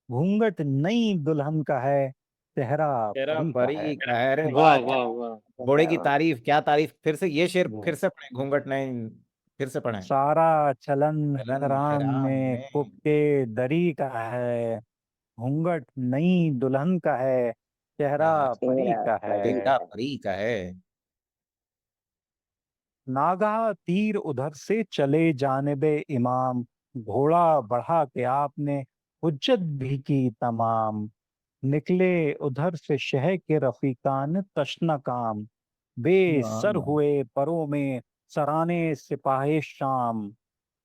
घूंघट नई दुल्हन का है, चेहरा तेरा परी का है। परी का है रे वाह वाह, वाह वाह घोड़े क्या की बात। तारीफ, क्या तारीफ। फिर से ये शेर वो फिर से पढ़े, घूंघट नहीं, फिर से पढ़े। सारा चलन चलन कराम हराम में में। कुबके दरी का है, घूंघट नई दुल्हन का है, चेहरा तेरा परी चेहरा का परी है। बेटा का। परी का है। नागा तीर उधर से चले जानिबे इमाम, घोड़ा बढ़ा के आपने हुज्जत भी की तमाम, निकले उधर से शह के रफीकान तशना काम, वाह बेसर वाह हुए परों में सराने सिपाही शाम,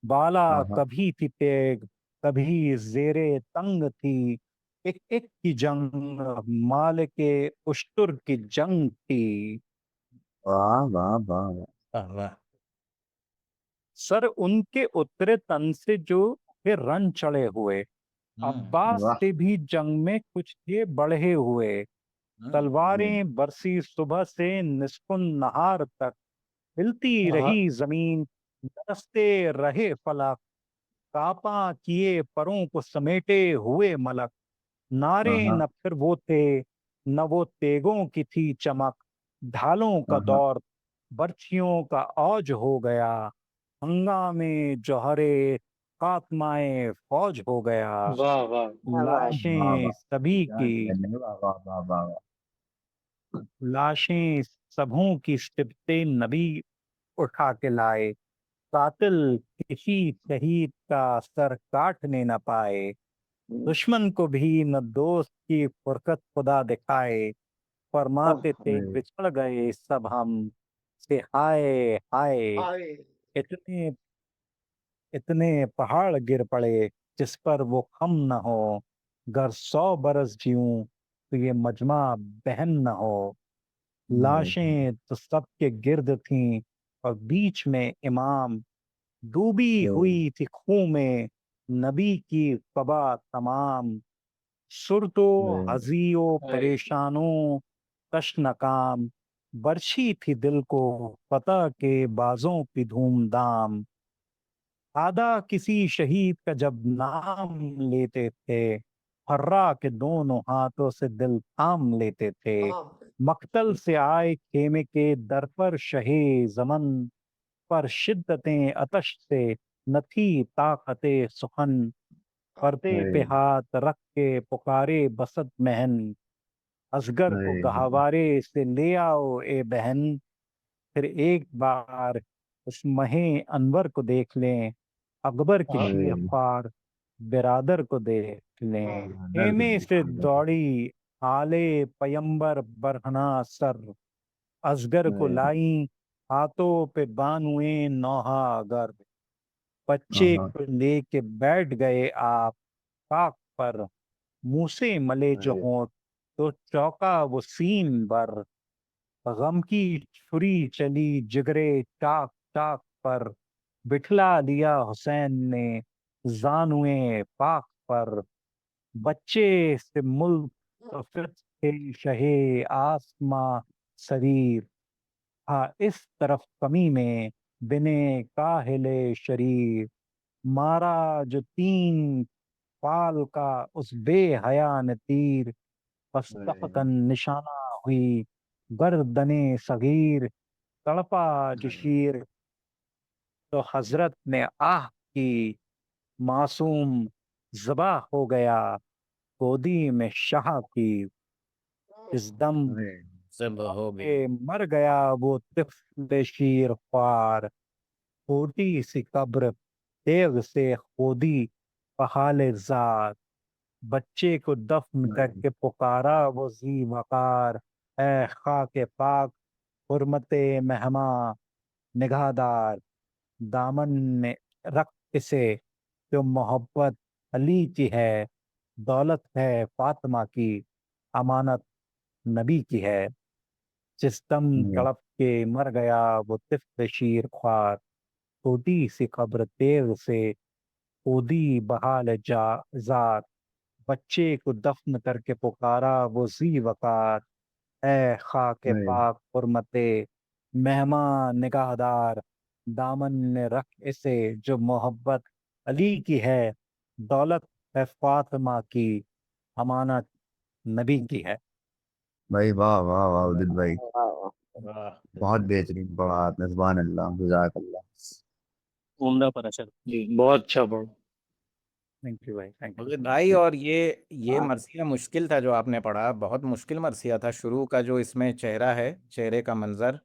बाला हाँ हाँ कभी थी तेग, कभी जेरे तंग थी, एक एक की जंग माल के उश्तुर की जंग थी। वाह वाह वाह वाह वाह वाह। सर उनके उतरे तन से जो थे रन चढ़े हुए, अब्बास वाह से भी जंग में कुछ थे बढ़े हुए, तलवारें बरसी सुबह से निस्फुन नहार तक, हिलती हाँ रही जमीन, दरसते रहे फलक, कापा किए परों को समेटे हुए मलक, हाँ नारे हाँ न फिर वो थे, न वो तेगों की थी चमक, ढालों का हाँ हाँ दौर बर्छियों का औज हो गया, हंगामे जौहरे खात्माए फौज हो गया, वाह वाह क्या बात वाह लाशें वाह सभी क्या की, कहने, वाह वाह वाह वाह वाह लाशें सबों की सिबते नबी उठा के लाए, कातिल किसी शहीद का सर काटने न पाए, दुश्मन को भी न दोस्त की फुरकत खुदा दिखाए, फरमाते थे अरे बिछड़ गए सब हम से हाय हाय, हाय इतने इतने पहाड़ गिर पड़े जिस पर वो खम न हो, गर 100 बरस जीऊं तो ये मजमा बहन न हो, भाई लाशें तो सबके गिर्द थीं और बीच में इमाम, डूबी हुई थी खून में नबी की कबा तमाम, सुरतो हजियो हाय परेशानो कशनकाम, बरछी थी दिल को फतह के बाजों की धूमधाम, आधा किसी शहीद का जब नाम लेते थे, हर्रा के दोनों हाथों से दिल थाम लेते थे, हाँ मक्तल से आए खेमे के दर पर शहे जमन, पर शिद्दतें अतश से न थी ताकते सुखन, पर्दे पे अरे हाथ रख के पुकारे बसत महन, असगर को अरे गहवारे से ले आओ ए बहन, फिर एक बार उस महे अनवर को देख लें, अकबर के हाँ किए ख्वार बिरादर को देख लें, हाँ दर्द खेमे से देखिए दौड़ी आले पयंबर बरहना सर, असगर को अरे लाई हाथों पे बानुए नौहा गर्भ, हाँ बच्चे हाँ को लेके बैठ गए आप ताक पर, मुंह से मले जो अरे हों तो चौका वो सीन भर, गम की छुरी चली जिगरे टाक टाक पर, बिठला दिया हुसैन ने जानुए पाक पर, बच्चे से मुल्क तो फिर थे शहे आसमां शरीर, हाँ इस तरफ कमी में बिने काहिले शरीर, मारा जो 3 फाल का उस बेहया ने तीर, बस अरे तफकन निशाना हुई गर्दने सगीर, तड़पा जो अरे शीर तो हजरत ने आह की, मासूम ज़बा हो गया गोदी में शाह की, इस दम अरे सब हो गई। पे मर गया वो तिफ्ल शीर ख्वार, छोटी सी कब्र तेग से खोदी पहाले जार, बच्चे को दफन अरे करके पुकारा वो जी वकार, ए खाके पाक हुर्मते मेहमा निगाहदार, दामन में रख इसे जो मोहब्बत अली की है, दौलत है फातिमा की, अमानत नबी की है, जिस दम अरे तड़प के मर गया वो तिफ्ल शीर ख्वार, छोटी सी कब्र तेग से खोदी बहाल जा जार, बच्चे को दफन करके पुकारा वो जी वकार, ए खाके अरे पाक हुर्मते मेहमान निगाहदार, दामन ने रख इसे जो मोहब्बत अली की है, दौलत है फातिमा की, अमानत नबी की है। भाई वाह वाह वाह उदित भाई, वाह वाह वाह। बहुत बेहतरीन पढ़ा आपने, सुभान अल्लाह जज़ाक अल्लाह। उम्दा पराशर जी बहुत अच्छा पढ़ा थैंक यू भाई, थैंक यू। उदित भाई, और ये हाँ मरसिया मुश्किल था जो आपने पढ़ा, बहुत मुश्किल मरसिया था। शुरू का जो इसमें चेहरा है, चेहरे का मंजर,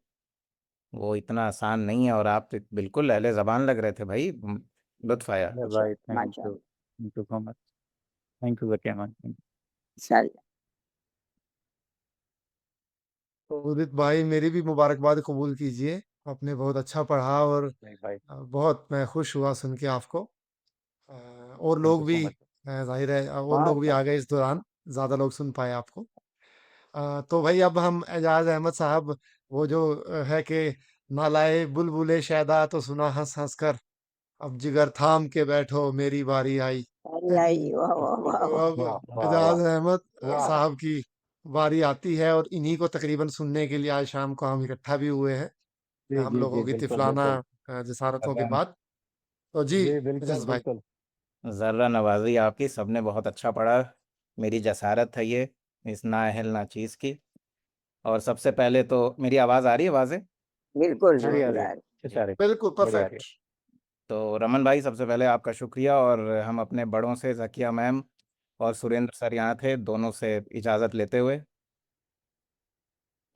वो इतना आसान नहीं है, और आप तो बिल्कुल अहले जबान लग रहे थे भाई। लुत्फ आया। अरे अच्छा भाई माशा thank you so much, thank you Zakir भाई। चल तो उदित भाई मेरी भी मुबारकबाद कबूल कीजिए। आपने बहुत अच्छा पढ़ा और नहीं भाई, बहुत मैं खुश हुआ सुन के आपको। और थैंक लोग यू सो भी मच। ज़ाहिर है और हाँ, लोग भी आ गए इस दौरान, ज़्यादा लोग सुन पाए आपको। तो भाई अब हम एजाज अहमद साहब वो जो है कि ना लाए बुलबुले शैदा तो सुना हंस हंस कर, अब जिगर थाम के बैठो मेरी बारी आई। अरे आई वाह वाह वाह तो वाह अब वाह, वाह, एजाज वाह, अहमद वाह। साहब की बारी आती है और इन्हीं को तकरीबन सुनने के लिए आज शाम को हम इकट्ठा भी हुए हैं जी, हम जी, लोगों जी, की बिल्कुल, तिफलाना बिल्कुल। जिसारतों के अल्लाह बाद। तो जी जी, बिल्कुल, एजाज भाई। बिल्कुल। जर्रा नवाजी आपकी, सबने बहुत अच्छा पढ़ा। मेरी जसारत है ये इस नाअहल नाचीज़ की। और सबसे पहले तो मेरी आवाज़ आ रही है वाज़े? बिल्कुल आ रही है, आ बिल्कुल रही है। आ रही। अच्छे आ रही है, बिल्कुल बढ़िया आ रही है। परफेक्ट। तो रमन भाई, सबसे पहले आपका शुक्रिया। और हम अपने बड़ों से, ज़किया मैम और सुरेंद्र सर यहाँ थे, दोनों से इजाज़त लेते हुए,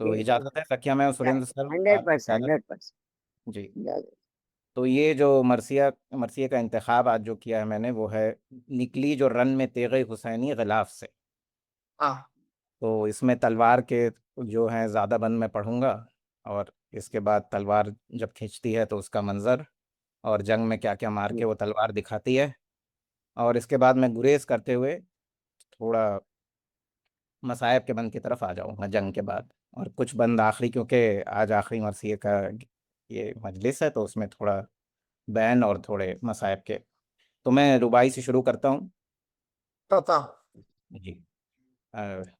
तो इजाज़त है ज़किया मैम और सुरेंद्र सर, 100% आप 100%। जी। तो ये जो मरसिया मरसिए का इंतखाब आज जो किया है मैंने, वो है निकली जो रन में तेग़े हुसैनी ग़िलाफ़ से। हाँ तो इसमें तलवार के जो हैं ज़्यादा बंद मैं पढ़ूंगा, और इसके बाद तलवार जब खींचती है तो उसका मंज़र, और जंग में क्या क्या मार के वो तलवार दिखाती है। और इसके बाद मैं गुरेज करते हुए थोड़ा मसायब के बंद की तरफ आ जाऊंगा जंग के बाद, और कुछ बंद आखिरी, क्योंकि आज आखिरी मरसिए का ये मजलिस है, तो उसमें थोड़ा बैन और थोड़े मसायब के। तो मैं रुबाई से शुरू करता हूँ। पता। जी।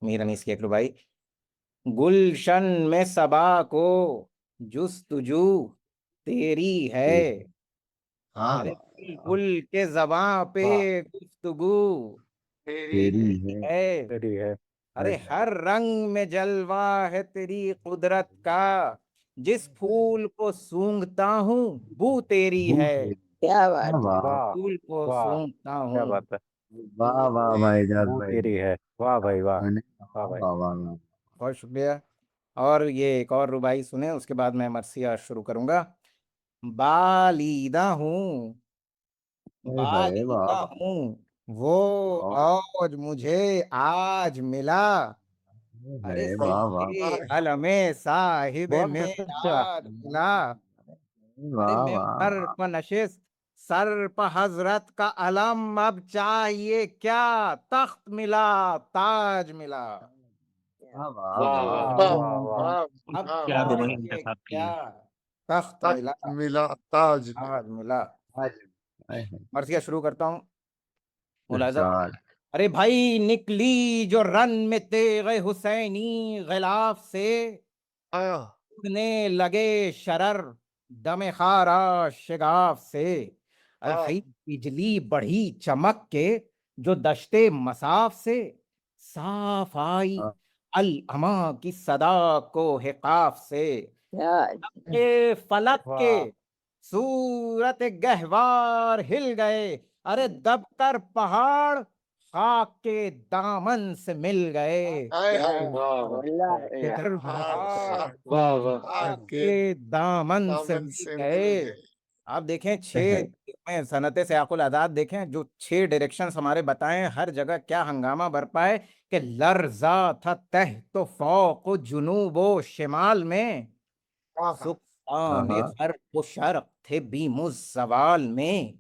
मीर अनीस की एक रुबाई। गुलशन में सबा को जुस्तजू तेरी है, हाँ अरे वाह, बुलबुल के ज़बां पे वाह, गुफ्तगू तेरी है। है, तेरी है। अरे हर रंग में जलवा है तेरी कुदरत का, जिस फूल को सूंघता हूँ बू तेरी वो है, क्या क्या बात है। वाह वाह, फूल को वाह, सूंघता क्या हूँ बात है। वाह बू वाह तेरी भाई एजाज वो भाई। तेरी है। वाह भाई, वाह, मैंने वाह वाह भाई। वाह वाह वाह। बहुत शुक्रिया। और ये एक और रुबाई सुने, उसके बाद मैं मरसिया शुरू करूंगा। बालीदा हूँ, अरे भाई वाह बालीदा वाह हूँ वो वाह। औज मुझे आज मिला, अरे अरे भाई वाह वाह सिद्दे अलमे साहिब बहुत अच्छा। मेराज मिला, अरे वाह वाह मेंबर वाह पर नशिस्त सर पर हजरत का अलम, अब चाहिए क्या, तख्त मिला ताज मिला, वाह वाह वाह वाह वाह वाह, वाह, वाह, वाह, अब क्या वाह। रुबाई चाहिए इंतखाब की क्या, है। तख्त मिला तख्त मिला ताज मिला। ताज मिला। आज आए हैं। मरसिया शुरू करता हूँ। मुलाजा। इरशाद। अरे भाई निकली जो रन में तेगे हुसैनी गिलाफ से, आया। उड़ने लगे शरर दमे खारा शिगाफ से, अरे हाँ भाई बिजली बढ़ी चमक के जो दश्ते मसाफ से, साफ आई हाँ, अल अमा की सदा को हिकाफ से, क्या के फलक के वाह, सूरत गहवार हिल गए, अरे दबकर पहाड़ खाक के दामन से मिल गए, आए क्या हाय। वाह वाह अल्लाह अल्लाह। फिर हाँ पहाड़ हाँ वाह वाह। आके के दामन से दामन मिल से मिल गए। गए। आप देखें आए छह हैं। में सनते से आकुल आदात देखें, जो छह डायरेक्शंस हमारे बताएं, हर जगह क्या हंगामा बरपा है कि लर्जा था तह तो फौक जुनूबो शिमाल में, हाँ हाँ हाँ सुल्तान हाँ। गर्ब शर्क थे बीमुज सवाल में,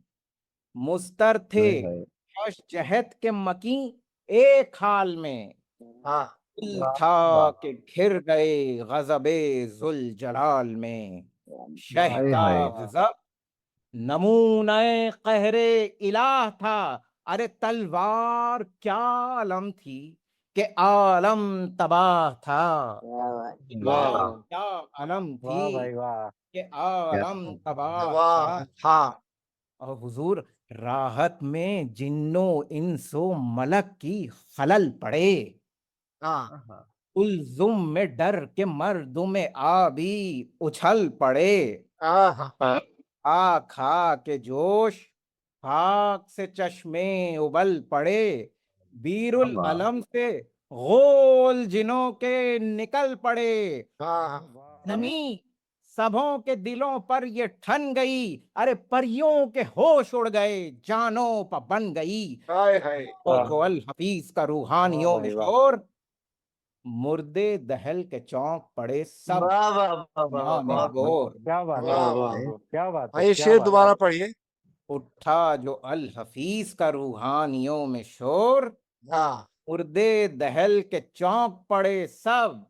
मुस्तर थे आए हाय। जश जहद के मकी एक हाल में, हाँ दिल वाह था वाह। कि घिर गए गजबे जुल जलाल में, शह वाह, आए का हाय। वाह, गजब नमूने कहरे इलाह था, अरे तलवार क्या आलम थी कि आलम तबाह था, क्या बात। वाह तलवार वाह। क्या आलम वाह थी भाई, वाह। कि क्या आलम तबाह था, वाह था। और हुजूर राहत में जिन्नो इंसो मलक की खलल पड़े, हाँ हाँ। उलजुम में डर के मर्दुम आबी उछल पड़े, हाँ हाँ हाँ, आ खा के जोश खाक से चश्मे उबल पड़े, बीरुल वाह अलम से गोल जिनों के निकल पड़े, हाँ नमी सबों के दिलों पर ये ठन गई, अरे परियों के होश उड़ गए जानों पर बन गई, हाय हाय। और वाह, को अल हफीज का वाह रूहानियों में भाई, वाह। शोर, मुर्दे दहल के चौंक पड़े सब वाह वाह वाह वाह माँ ने वाह गोर। क्या बात है वाह वाह वाह वाह क्या बात है भाई क्या शेर बात दोबारा है पढ़िए। उठा जो अल हफीज का रूहानियों में शोर, हाँ मुर्दे दहल के चौंक पड़े सब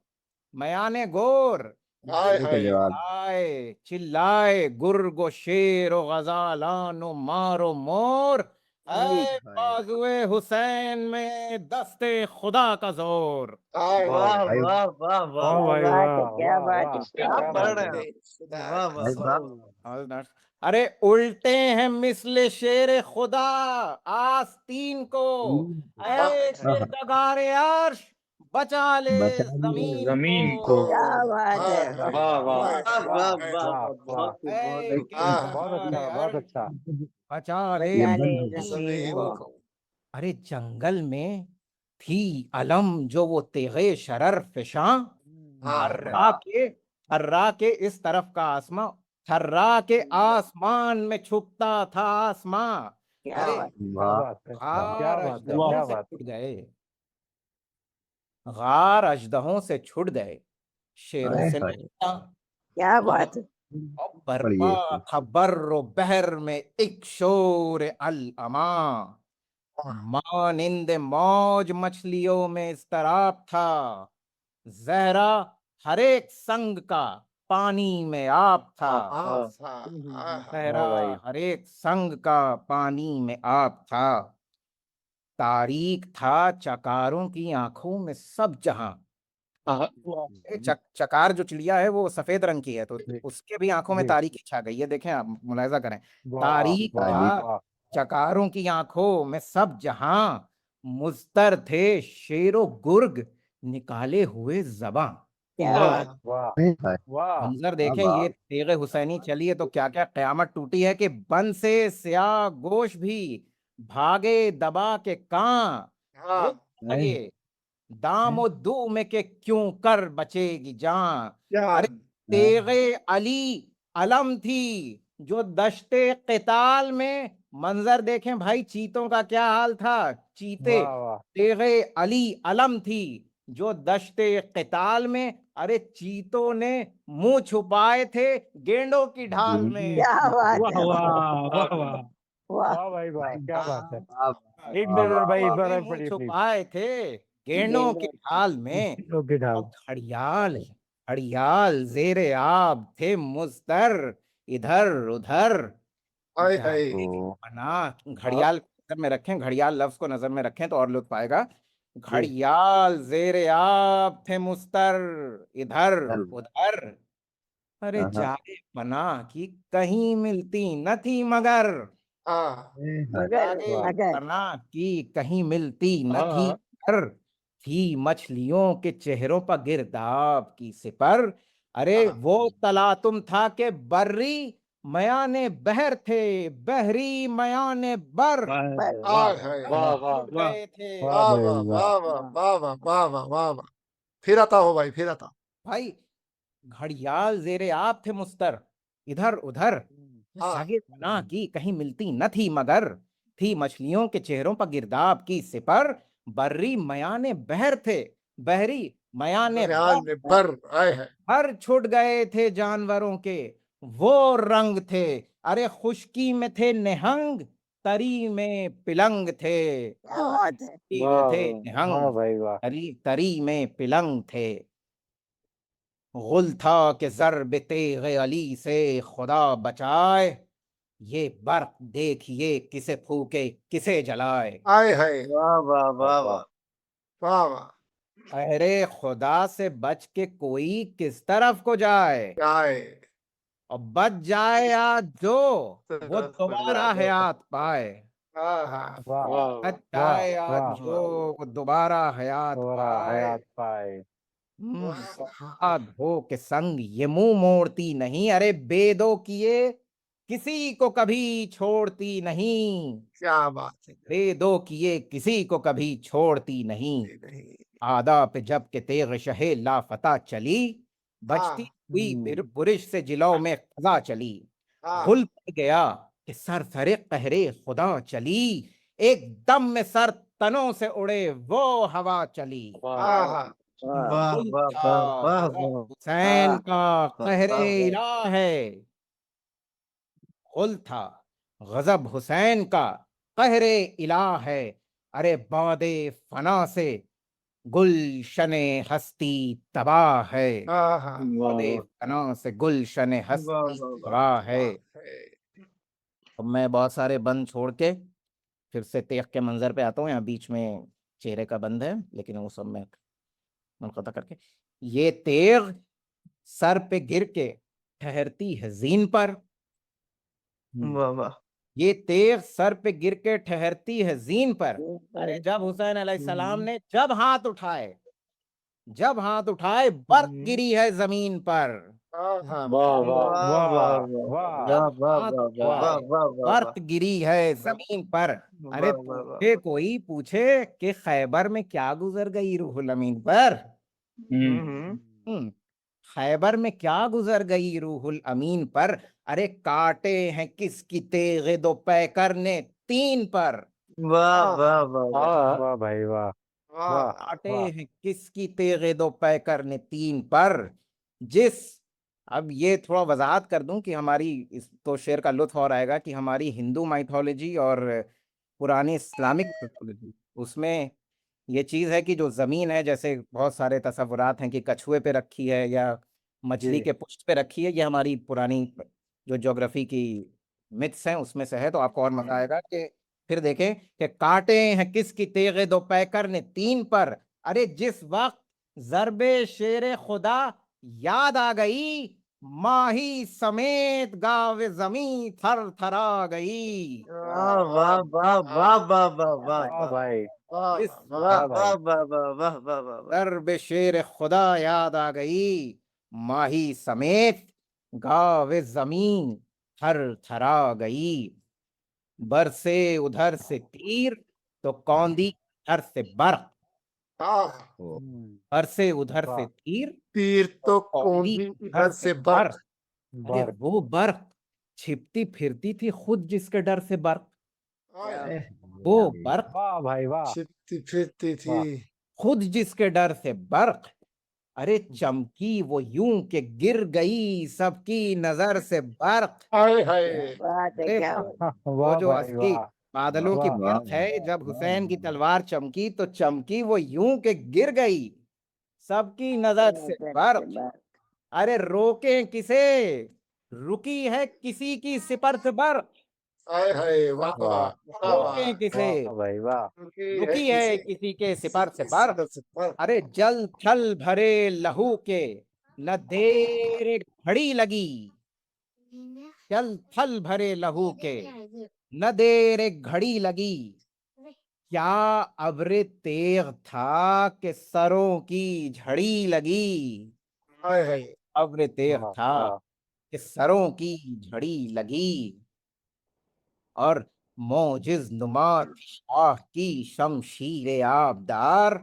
मयाने गोर। हाय बिल्कुल हाय जवाब। चिल्लाए चिल्लाए गुर्गो शेर व गजालानो मारो मोर, ऐ बाजुए हुसैन में दस्ते खुदा का जोर। हाय वाह हाय भाई वाह वाह वाह वाह क्या भाई बात है वाह क्या वाह बात वाह है क्या क्या पढ़ बात रहे है हैं आप? खुदा वाह का वाह भाई वाह वाह। अरे उल्टे हैं मिसले शेर खुदा आस्तीन को, ऐ आहा, गिरदगारे अर्श बचा ले बचा जमीन जमीन को। को। क्या बात हाय है हाय वाह वाह हाय वाह हाय वाह हाय वाह वाह वाह वाह बहुत खूब बहुत ऐ खूब। बहुत अच्छा गिरदगारे बहुत अर्श अच्छा बचा ले ये बचा ले बंद हो जमीन जमीन को। को। अरे जंगल में थी अलम जो वो तेगे शरर फिशां, हाँ थर्रा के इस तरफ का आसमां, थर्रा के आसमान में छुपता था आसमां। क्या अरे बात क्या वाह बात है वाह। क्या गार बात है अजदहों क्या से बात छुट गए, गार अजदहों से छुट गए शेरों हाय से हाय। निकला। क्या बात है और बरपा पढ़िए। था बर्र बहर में एक शोर अल अमा, मानिंद मौज मछलियों में इस्तराब था, जहरा हर एक संग का पानी में आप था। हाँ हाँ जहरा वाह भाई हर एक संग का पानी में आप था, तारीक था चकारों की आंखों में सब जहां। चकार जो चिड़िया है वो सफेद रंग की है, तो जी उसके भी आंखों में जी तारीकी छा गई है। देखें आप मुलाहिजा करें, वाह तारीक वाह तारीख। था वाह चकारों की आंखों में सब जहां, मुस्तर थे शेरो गुर्ग निकाले हुए जबां। क्या वाह बात वाह हाय हाय। वाह मंजर वाह देखें, वाह। ये तेगे हुसैनी चली है तो क्या क्या कयामत टूटी है कि बन से स्याह गोश भी भागे दबा के कां, हाँ वो लगे दामो दू में के क्यों कर बचेगी जान। क्या अरे तेगे अली अलम थी जो दश्ते क़िताल में, मंजर देखें भाई चीतों का क्या हाल था, चीते वाह वाह तेगे अली अलम थी जो दश्ते क़िताल में, अरे चीतों ने मुंह छुपाए थे गेंडों की ढाल में। क्या बात वाह है वाह वाह वाह। वाह वाह भाई वाह क्या बात है वाह एक वाह मिनट वाह भाई एक वाह। बार ने और मुंह पढ़िए प्लीज छुपाए थे गेंडों की ढाल में, ओके ढाल और घड़ियाल घड़ियाल जेरे आब थे मुस्तर इधर उधर, हाय हाय जाने की पनाह। घड़ियाल को नजर में रखें, घड़ियाल लफ्ज को नजर में रखें तो और लुत्फ आएगा। जी घड़ियाल जेरे आब थे मुस्तर इधर चल। उधर, अरे हाँ। जाए पनाह की कहीं मिलती न थी मगर, हाँ हाय। मगर जागे मगर पनाह की कहीं मिलती न थी हाँ मगर, थी मछलियों के चेहरों पर गिरदाब की सिपर। अरे हाँ वो तलातुम था के बर्री मयाने बहर थे, बहरी मयाने बर पर वाह हाय वाह हाय वाह छुट वाह। गए थे। वाह वाह भाई वाह वाह वाह वाह वाह वाह वाह वाह वाह वाह। फिर आता हो भाई फिर आता। भाई घड़ियाल जेरे आप थे मुस्तर इधर उधर, हाँ जागे पनाह की कहीं मिलती न थी मगर, थी मछलियों के चेहरों पर गिरदाब की सिपर। बर्री मयाने बहर थे, बहरी मयाने दरमियान बर, में बर आए है। हर छुट गए थे जानवरों के वो रंग थे। अरे खुशकी में थे निहंग, तरी में पिलंग थे, क्या बात है खुशकी में वाह थे वाह। वाह निहंग, भाई वाह तरी तरी में पिलंग थे। गुल था कि ज़र्ब तेग़ अली से खुदा बचाए, ये बर्क देखिए किसे फूके किसे जलाए। आए है। वाह वाह वाह वाह वाह। वाह वाह। अरे खुदा से बच के कोई किस तरफ को जाए, आए और बच जाए आज जो वो दोबारा हयात पाए। हाँ हाँ वाह वाह बच वाह जाए आज वाह जो वो दोबारा हयात दोबारा पाए। हयात पाए सौहार्द हो के संग ये मुंह मोड़ती नहीं, अरे बेदो किए किसी को कभी छोड़ती नहीं, क्या बात है। बेदो किए किसी को कभी छोड़ती नहीं। नहीं आदा पे जब के तेग शहे लाफता चली, बचती हाँ हुई बुरिश से जिलों में खजा चली। गुल हाँ पड़ गया कि सर सरे कहरे खुदा चली, एक दम में सर तनों से उड़े वो हवा चली। वाह हाँ हाँ वाह वाह कुल वाह था वाह वाह गजब वाह हुसैन वाह का वाह कहरे वाह इलाह है। कुल था गजब हुसैन का कहरे इलाह है। अरे बादे फना से गुलशने हस्ती तबाह है। हाँ हाँ वाह बादे वाह फना से गुलशने वाह हस्ती वाह वाह तबाह है। वाह है। अब मैं बहुत सारे बंद छोड़ के फिर से तेग के मंजर पे आता हूँ। यहाँ बीच में चेहरे का बंद है, लेकिन वो सब मैं मुनक़ता करके, ये तेग सर पे गिर के ठहरती है जीन पर। वाह वाह ये तेग सर पे गिर के ठहरती है जीन पर। अरे पर जब हुसैन अलैहिस्सलाम ने जब हाथ उठाए बर्फ गिरी है जमीन पर। हाँ हाँ वाह वाह वाह वाह वाह वाह वाह जब वाह हाथ वाह क्या वाह उठाए वाह वाह बर्फ गिरी है जमीन पर। अरे वाह वाह वाह पूछे कोई पूछे कि खैबर में क्या गुजर गई रूहुल अमीन पर। हम्म हम्म, खैबर में क्या गुजर गई रूहुल अमीन पर। अरे काटे हैं किसकी तेगे दो पैकर ने तीन पर। वाह हाँ वाह वाह वाह हाँ वाह भाई वाह वाह वाह काटे वाह हैं किसकी तेगे दो पैकर ने तीन पर। जिस अब ये थोड़ा वजाहत कर दूं कि हमारी इस तो शेर का लुत्फ और आएगा कि हमारी हिंदू माइथोलॉजी और पुरानी इस्लामिक माइथोलॉजी, उसमें ये चीज़ है कि जो ज़मीन है, जैसे बहुत सारे तसव्वुरात हैं कि कछुए पे रखी है या मछली जी के पुष्ट पे रखी है, ये हमारी पुरानी जो ज्योग्राफी की मिथ्स हैं उसमें से है। तो आपको और मजा आएगा कि फिर देखें कि काटे हैं किसकी तेगे दो पैकर ने तीन पर। अरे जिस वक्त जरबे शेर खुदा याद आ गई, माही समेत गावे जमी थर थरा गई। वाह वाह वाह वाह वाह वाह वाह वाह भाई वाह जिस वाह वाह भाई वाह वाह वाह वाह वाह वाह वाह दरब शेर खुदा याद आ गई, माही समेत गावे जमीन थर थरा गई। बरसे उधर से तीर तो कौंदी इधर से बर्फ। हाँ बरसे उधर से वाह तीर तीर तो तो कौंदी कौंधी इधर इधर से से बर्फ। बर्फ अरे बर्फ वो बर्फ छिपती फिरती थी खुद जिसके डर से बर्फ। आए, वो बर्फ वाह भाई वाह छिपती फिरती थी वाह खुद जिसके डर से बर्फ। अरे चमकी वो यूं के गिर गई सबकी नजर से बर्फ। आए हाय क्या बात है अरे क्या बात वो वाह जो भाई असली वाह बादलों की वाह वाह परत है, जब वाह हुसैन की तलवार चमकी तो चमकी वो यूं के गिर गई सबकी नजर से नजर से बर्फ। बात अरे रोके किसे, रुकी है किसी की सिपर्श बर्फ। आए हाय वाह वाह वाह वाह वाह रोके किसे, वाह भाई वाह रुकी है रुकी है किसी किसी के किसी सिपर से की बर्फ। सिदत से बर्फ अरे जल थल भरे लहू के न देर घड़ी लगी। जल थल भरे लहू के न देर एक घड़ी लगी। क्या अब्र तेग था कि सरों की झड़ी लगी। आए हाय अब्र तेग वाह था वाह कि सरों की झड़ी लगी। और मोजिज नुमा थी शाह की शमशीर आबदार।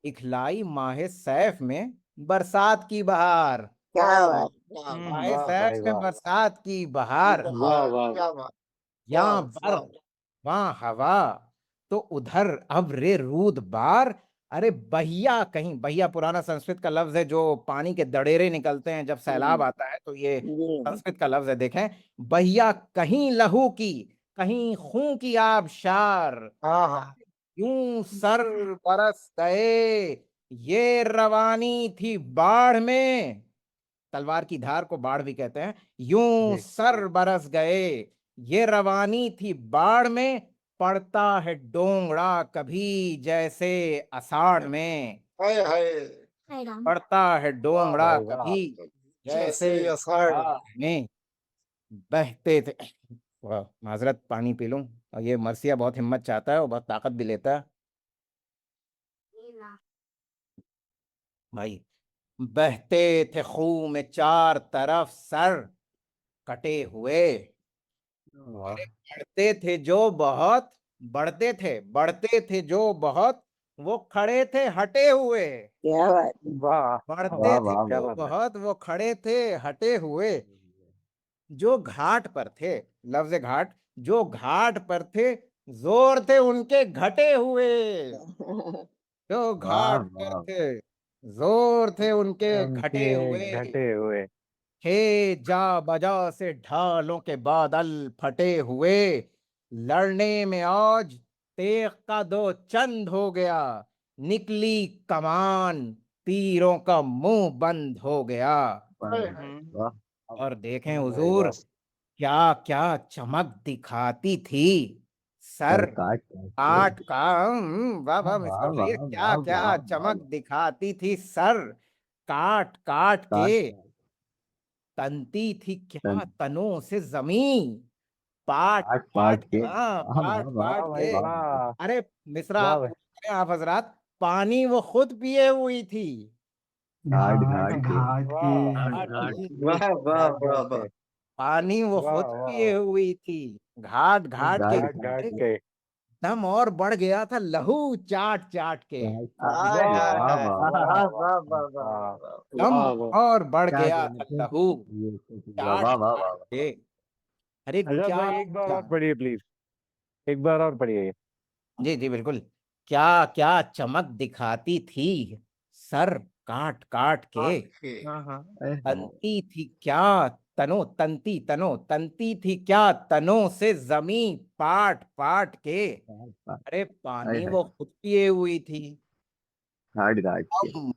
इखलाई माहे सैफ में बरसात की बहार। क्या वाह बात वाह माहे वाह भाई सैफ में वाह बरसात की की बहार। वाह बहार वाह क्या बात वाह यहाँ वाह बर्फ वहाँ हवा तो उधर अब्र रूद बार। अरे बहिया, कहीं बहिया पुराना संस्कृत का लफ्ज है जो पानी के दड़ेरे निकलते हैं जब सैलाब आता है, तो ये जी संस्कृत का लफ्ज है। देखें, बहिया कहीं लहू की कहीं खून की आबशार। हाँ हाँ यूं सर बरस गए ये रवानी थी बाढ़ में। तलवार की धार को बाढ़ भी कहते हैं। यूं जी सर बरस गए ये रवानी थी बाढ़ में। पड़ता है डोंगड़ा कभी जैसे अषाढ़ में। आए हाय पड़ता है वाह डोंगड़ा भाई वाह कभी जैसे जैसे अषाढ़ अषाढ़ में बहते थे। वाह, माजरत पानी पी लूं। और ये मरसिया बहुत हिम्मत चाहता है और बहुत ताकत भी लेता है भाई। बहते थे खून में चार तरफ सर कटे हुए। वाह बढ़ते थे जो बहुत बढ़ते थे जो बहुत वो खड़े थे हटे हुए। क्या बात वाह बढ़ते वाह थे वाह क्या जो बात है बहुत वो खड़े थे हटे हुए। जो घाट पर थे, लफ्ज घाट, जो घाट पर थे जोर थे उनके घटे हुए। जो वाह घाट पर वाह थे, जोर थे उनके घटे उनके हुए, घटे हुए। हे जा बजा से ढालों के बादल फटे हुए, लड़ने में आज तेग का दो चंद हो गया, निकली कमान तीरों का मुंह बंद हो गया। वाह और देखें भाई हुजूर, वाह। क्या क्या चमक दिखाती थी। सर सर काट काट के काट का वाह वाह वाह मिस्टर वाह वीर, क्या वाह क्या वाह वाह चमक दिखाती थी। सर काट काट के काट तनती थी काट क्या तनों से जमीन, पाट काट पाट काट के हाँ वाह वाह पाट वाह पाट वाह भाई के। वाह वाह। अरे मिश्रा वाह आप भाई। पूछ रहे हैं आप हजरात, पानी वो खुद पिए हुई थी। घाट घाट के वाह घाट वाह वाह घाट वाह घाट वाह के। पानी वो वाह खुद पिए वाह। हुई थी, घाट घाट के। घाट घाट घाट घाट अरे के। दम और बढ़ गया था लहू चाट चाट के, वाह वाह वाह वाह वाह वाह वाह वाह। दम वाह वाह और बढ़ क्या गया कहने था थे लहू ये वाह चाट वाह वाह चाट वाह के। अरे आजाद क्या भाई एक बार क्या और पढ़िए प्लीज, एक बार और पढ़िए। जी जी बिल्कुल, क्या क्या चमक दिखाती थी, सर काट काट के। तनती थी क्या तनो तनती थी क्या तनों से जमीन, पाट पाट के। अरे पानी वो खुद पिए हुई थी, घाट घाट के दम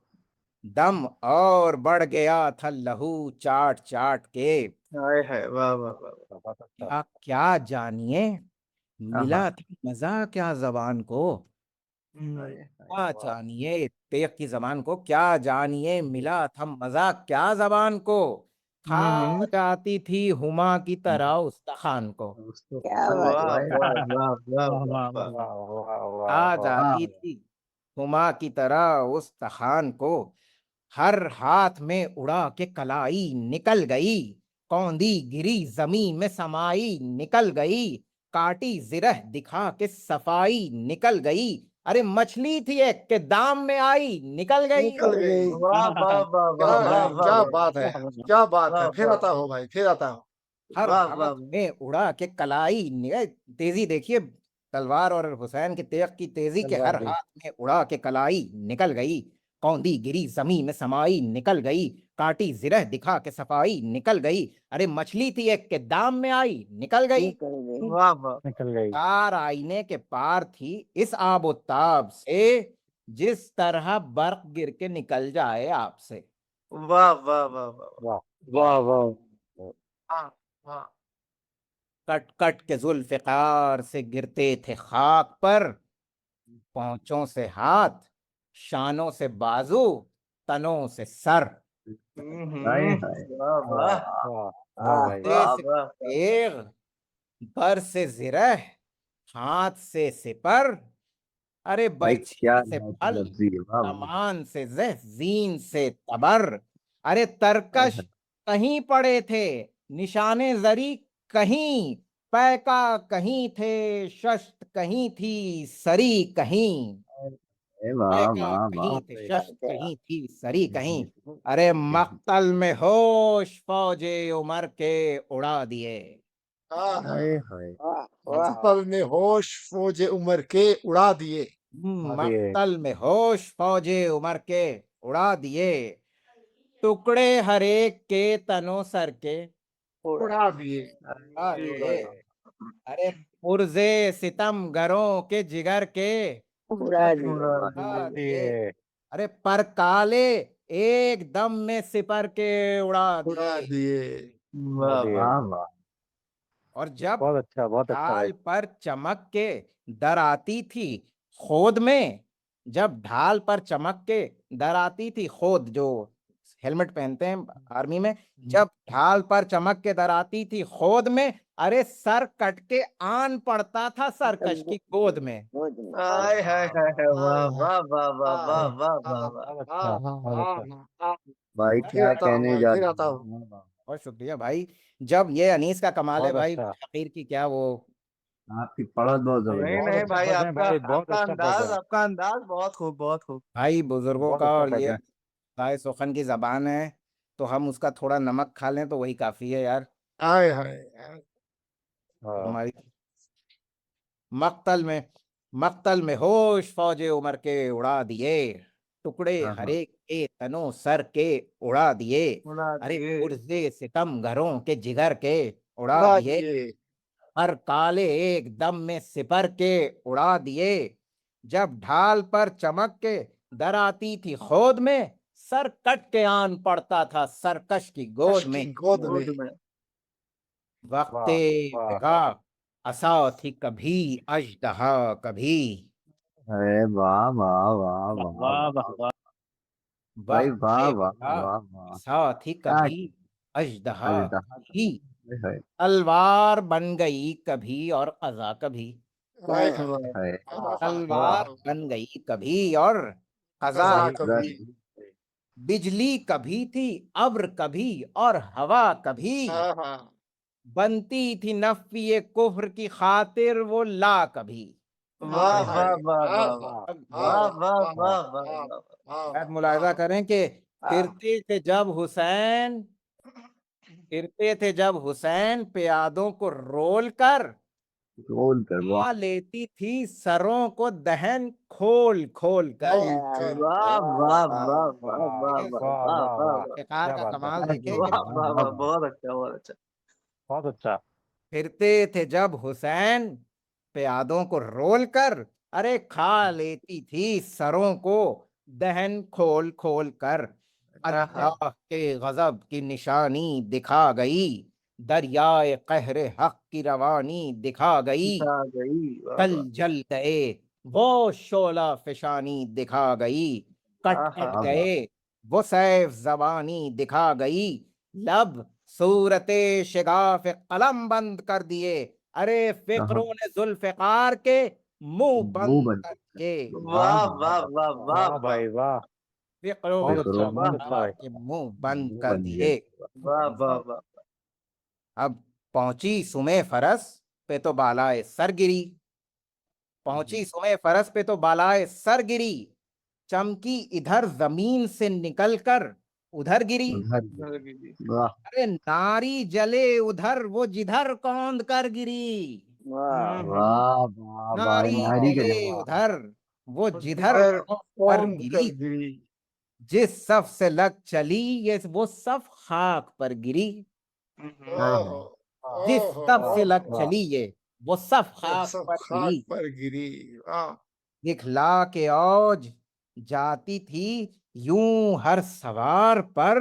दम और बढ़ गया था लहू चाट चाट के। बहुत अच्छा। क्या क्या जानिए, आहा मिला था मजा क्या जबान को। क्या वाह जानिए तेग की जबान को, क्या जानिए मिला था मजा क्या जबान को, खा जाती थी हुमा की तरह उस्ताखान को। क्या बात है। वाह वाह वाह वाह वाह खा वाह। जाती थी हुमा की तरह उस्ताखान को, हर हाथ में उड़ा के कलाई निकल गई, कौंधी गिरी जमीन में समाई निकल गई, काटी जिरह दिखा के सफाई निकल गई। अरे मछली थी एक के दाम में आई निकल गई। निकल गई। क्या है, क्या बात है, क्या बात है। फिर आता हो भाई, फिर आता हो। हर हाथ में उड़ा के कलाई तेजी देखिए, तलवार और हुसैन के तेग की तेजी के, तलवार हर की। हाथ में उड़ा के कलाई निकल गई, कौंधी गिरी जमीन में समाई निकल गई, काटी जिरह दिखा के सफाई निकल गई। अरे मछली थी एक के दाम में आई निकल गई, निकल गई। निकल गई। चार आईने के पार थी इस आबोताब से, जिस तरह बर्फ गिर के निकल जाए आपसे। वाह वाह वाह। कट कट के जुल्फ़िकार से गिरते थे खाक पर, पौंचों से हाथ, शानों से बाजू, तनों से सर। हाय हाय वाह वाह वाह भाई। कंधे से तेग, बर से जिरह, हाथ से सिपर, अरे भाई बर्छी क्या से बात फल, लफ्जी है वाह वाह कमान से जह, जीन से तबर। अरे हाय तरकश हाय कहीं पड़े थे, निशाने जरी कहीं, पैका कहीं थे, शस्त्र कहीं थी, सरी कहीं। वाह पैका वाह वाह कहीं थे, भाई। शस्त्र कहीं थी, सरी कहीं। अरे मक्तल में होश फौजे उमर के उड़ा दिए। हाय हाय वाह वाह। पल में होश फौजे उमर के उड़ा दिए। दिए। मक्तल में होश फौजे उमर के उड़ा दिए, टुकड़े हर एक के तनो सर के उड़ा दिए। उड़ा दिए। अरे पुरजे सितम गरों के जिगर के उड़ा दिया। उड़ा दिए। दिए। अरे पर काले एक दम में सिपर के उड़ा उड़ा दिए। दिए। दिए। वाह वाह और जब बहुत अच्छा भाई। ढाल पर चमक के दर आती थी खोद में, जब ढाल पर चमक के दर आती थी खोद, जो हेलमेट पहनते हैं आर्मी में, जब ढाल पर चमक के दर आती थी खोद में, अरे सर कट के आन पड़ता था सरकश की गोद में। गोद में। बहुत अच्छा बहुत अच्छा। भाई फिर क्या आता हूँ कहने भाई, जा फिर रहे आता हूँ। हैं वाह, बहुत शुक्रिया भाई। जब ये अनीस का कमाल है बहुत भाई, अच्छा। फकीर की क्या वो। वाह। आपकी पढ़त बहुत बहुत जबरदस्त अच्छा पढ़ रहे हैं भाई, बहुत अच्छा पढ़ रहे हैं। भाई बुजुर्गों बहुत का, अच्छा और पढ़ ये रहे हैं। राय सुखन की जबान है, तो हम उसका थोड़ा नमक खा लें तो वही काफी है यार। आय हाय। हाँ। हमारी मक्तल में मक्तल में होश फौजे उमर के उड़ा दिए, टुकड़े हाँ, हाँ। हरे के तनों सर के उड़ा दिए, उड़ा अरे दिए। पुरजे सितम घरों के जिगर के उड़ा उड़ा दिए, दिए। हर काले एक दम में सिपर के उड़ा दिए, जब ढाल पर चमक के दर आती थी खोद में, सर कट के आन पड़ता था सरकश की गोद कश में। की गोद में। गोद में। वक्ते वाह। बिगा असा थी कभी अजदहा कभी, अरे वाह वाह वाह वाह वाह वाह वाह वाह। भाई, वाह वक्ते वाह बिगा वाह वाह। असा थी क्या कभी अजदहा अजदा कभी, है तलवार बन गई कभी और कज़ा कभी, हाय वाह हाय। वाह। है तलवार बन गई कभी और कज़ा कजा कभी, कभी। बिजली कभी थी अब्र कभी और हवा कभी, हाँ हाँ। बनती थी नफ़ी कुफ्र की खातिर वो ला कभी। वाह हाय हाय। वाह वाह हाँ वाह हाँ। वाह हाँ वाह वाह वाह वाह वाह हाँ। वाह। हाँ शायद मुलाहिजा करें कि फिरते थे जब हुसैन, फिरते थे जब हुसैन प्यादों को रोल कर, रोल कर वाह। आ लेती थी सरों को दहन खोल खोल कर। खोल कर। वाह वाह वाह वाह वाह वाह वाह वाह वाह वाह वाह वाह। वाह। बेकार क्या का बात है, कमाल देखे कि वाह वाह वाह वाह वाह, वाह। बहुत अच्छा बहुत अच्छा। बहुत अच्छा। फिरते थे जब हुसैन प्यादों को रोल कर, अरे खा लेती थी सरों को दहन खोल खोल कर। अल्लाह के गजब की निशानी दिखा गई, दरियाए कहरे हक की रवानी दिखा गई, आ गई। वाह कल वाह। जल गए वो शोला फिशानी दिखा गई, कट आहा। कट वाह वाह। गए वो सैफ जबानी दिखा गई, लब सूरते शिगाफ कलम बंद कर दिए, अरे हाँ, फिक्रों ने जुल्फिकार के मुंह मुंह बंद बन। कर दिए। वाह वाह वाह वाह वाह। वाह वाह वाह वाह भाई वाह। फिक्रों बहुत ने अच्छा, फिक्रों में बहुत अच्छा जुल्फिकार भाई। के मुंह बंद मुंह कर बन दिए। गए। वाह वाह वाह। अब पहुंची सुमे फरस पे तो बालाए सर गिरी, पहुंची सुमे फरस पे तो बालाए सर गिरी, चमकी इधर जमीन से निकलकर उधर गिरी, उधर वाह अरे नारी जले उधर वो जिधर कौंद कर गिरी, वाह वाह वाह वाह। नारी नारी के जले जवाब। उधर वो जिधर जिधर कौंद पर कौन गिरी, कर गिरी। जिस सफ से लग चली ये वो सफ खाक पर गिरी, हाँ ओहो। हाँ। जिस ओहो। सफ से लग वाह। चली ये वो सफ वो खाक सब पर खाक गिरी, पर गिरी। वाह। दिखला के औज जाती थी यूं हर सवार पर,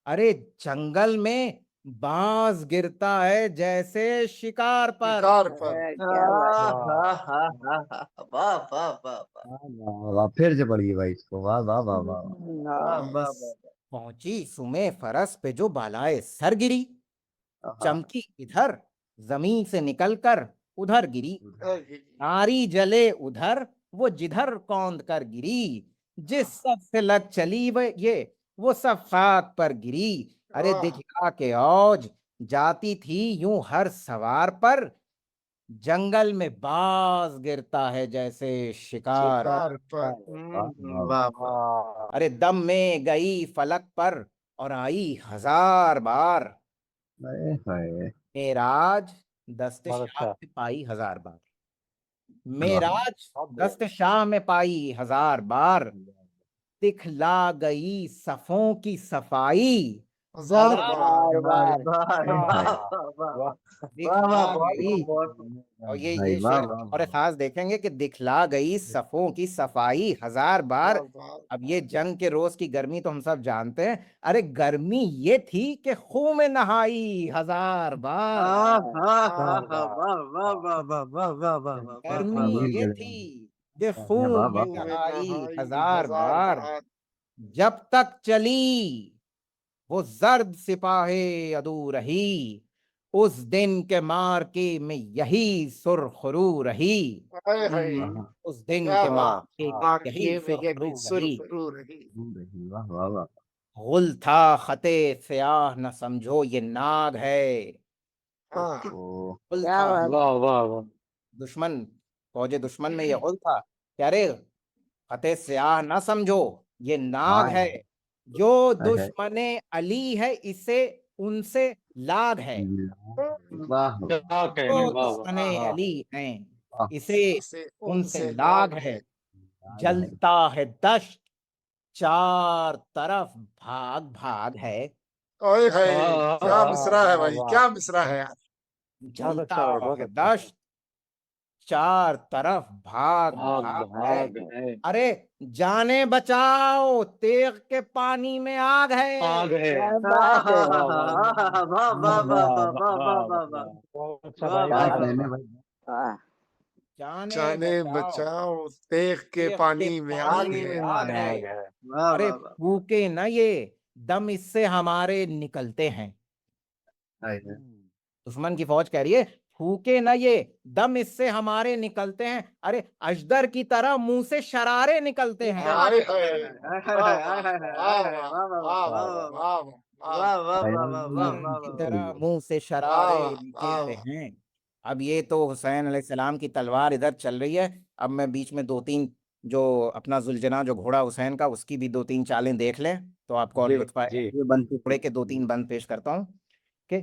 अरे जंगल में बाज गिरता है जैसे शिकार पर। शिकार पर। क्या बात है। वाह वाह हाँ हाँ हाँ। वाह वाह वाह वाह। वाह वाह। फिर से पढ़िए भाई इसको। वाह वाह वाह वाह वाह। वाह वाह बस। वाह। पहुंची सुमे फरस पे जो बालाए सर गिरी, हाँ। चमकी इधर जमीन से निकलकर उधर गिरी, उधर गिरी। नारी जले उधर वो जिधर कौंद कर गिरी, जिस सब से लग चली वो ये वो सब खाक पर गिरी, अरे वाह। दिखला के औज जाती थी यूं हर सवार पर, जंगल में बाज गिरता है जैसे शिकार। शिकार पर। वाह वाह वाह वाह। वाह। वाह। अरे दम में गई फलक पर और आई हजार बार, हाय हाय। मेराज दस्त बहुत शाह अच्छा। में पाई हजार बार, वाह मेराज बहुत दस्त शाह में पाई हजार बार, दिखला गई सफों की सफाई हजार हजार बार। बार बार, बार हाय वाह हाय। वाह वाह वाह। वाह वाह। दिखला बहुत गई। बहुत। और हाय ये वाह शेर वाह और वाह। खास देखेंगे कि दिखला गई सफों की सफाई हजार बार। हजार बार। अब ये जंग के रोज की गर्मी तो हम सब जानते हैं, अरे गर्मी ये थी कि खूह में नहाई हजार बार, हाँ हाँ क्या हाँ हाँ। बात। वाह वाह वाह वाह वाह वाह वाह वाह वाह गर्मी वाह। वीर ये के थी जवान। कि वाह खूह में वाह खूह वाह। में नहाई नहाई हजार हजार बार, बार। जब तक चली वो जर्द सिपाहे अदू रही, उस दिन के मार्के में यही सुरखरू रही, हाय हाय। हाँ। उस दिन क्या के बात। मार्के में यही मार्के में सुरखरू यही रही, सुरखरू रही। वाह वाह वाह। गुल था खते स्याह न समझो ये नाग है, हाँ। ओ गुल क्या था बात। वाह वाह वाह। दुश्मन फौजे दुश्मन में ये गुल था कि अरे खते स्याह न समझो ये नाग हाय है, जो हाय हाय। दुश्मने अली है इसे उनसे लाग है, वाह वाह। क्या कहने, जो वाह वाह। दुश्मने वाह अली हैं इसे इसे उनसे लाग है, जलता है दश्त, चार तरफ भाग भाग है। ओए भाई, वाह, क्या वाह, मिसरा है भाई, वाह। क्या मिसरा है यार। बहुत जलता अच्छा भाई, बहुत है अच्छा। दश्त, चार तरफ भाग भाग भाग है। भाग है। अरे जाने बचाओ, तेग के पानी में आग है। आग है। वाह, वाह वाह वाह, वाह वाह, वाह, वाह, वाह, वाह, वाह, वाह, वाह। बहुत अच्छा वाह, भाई, वाह, बात बहुत वाह, मैंने अच्छा। भाई जाने जाने बचाओ, बचाओ, तेग के तेग के पानी में आग पानी है। में आग है। आग है। वाह, अरे वाह, वाह। फूके न ये, दम इससे हमारे निकलते हैं। हाय। दुश्मन की फौज कह रही है, फूके न ये, दम इससे हमारे निकलते हैं। अरे अजदर की तरह मुंह से शरारे निकलते हैं। हाय हाय, हाय, हाय, वाह हाय, वाह, हाय, हाय, वाह हाय, हाय, वाह, वाह, वाह, वाह वाह, वाह, वाह, वाह वाह, वाह, भाई वाह, वाह, वाह, दम वाह, की वाह। तरह मुंह से वाह शरारे वाह, वाह निकलते वाह। हैं। अब ये तो हुसैन अलैहिस्सलाम की तलवार इधर चल रही है। अब मैं बीच में दो तीन, जो अपना जुलजना जो घोड़ा हुसैन का, उसकी भी दो तीन चालें देख लें तो आपको और जी लुत्फ आएगा। जी। ये बनती घोड़े के दो तीन बंद पेश करता हूँ कि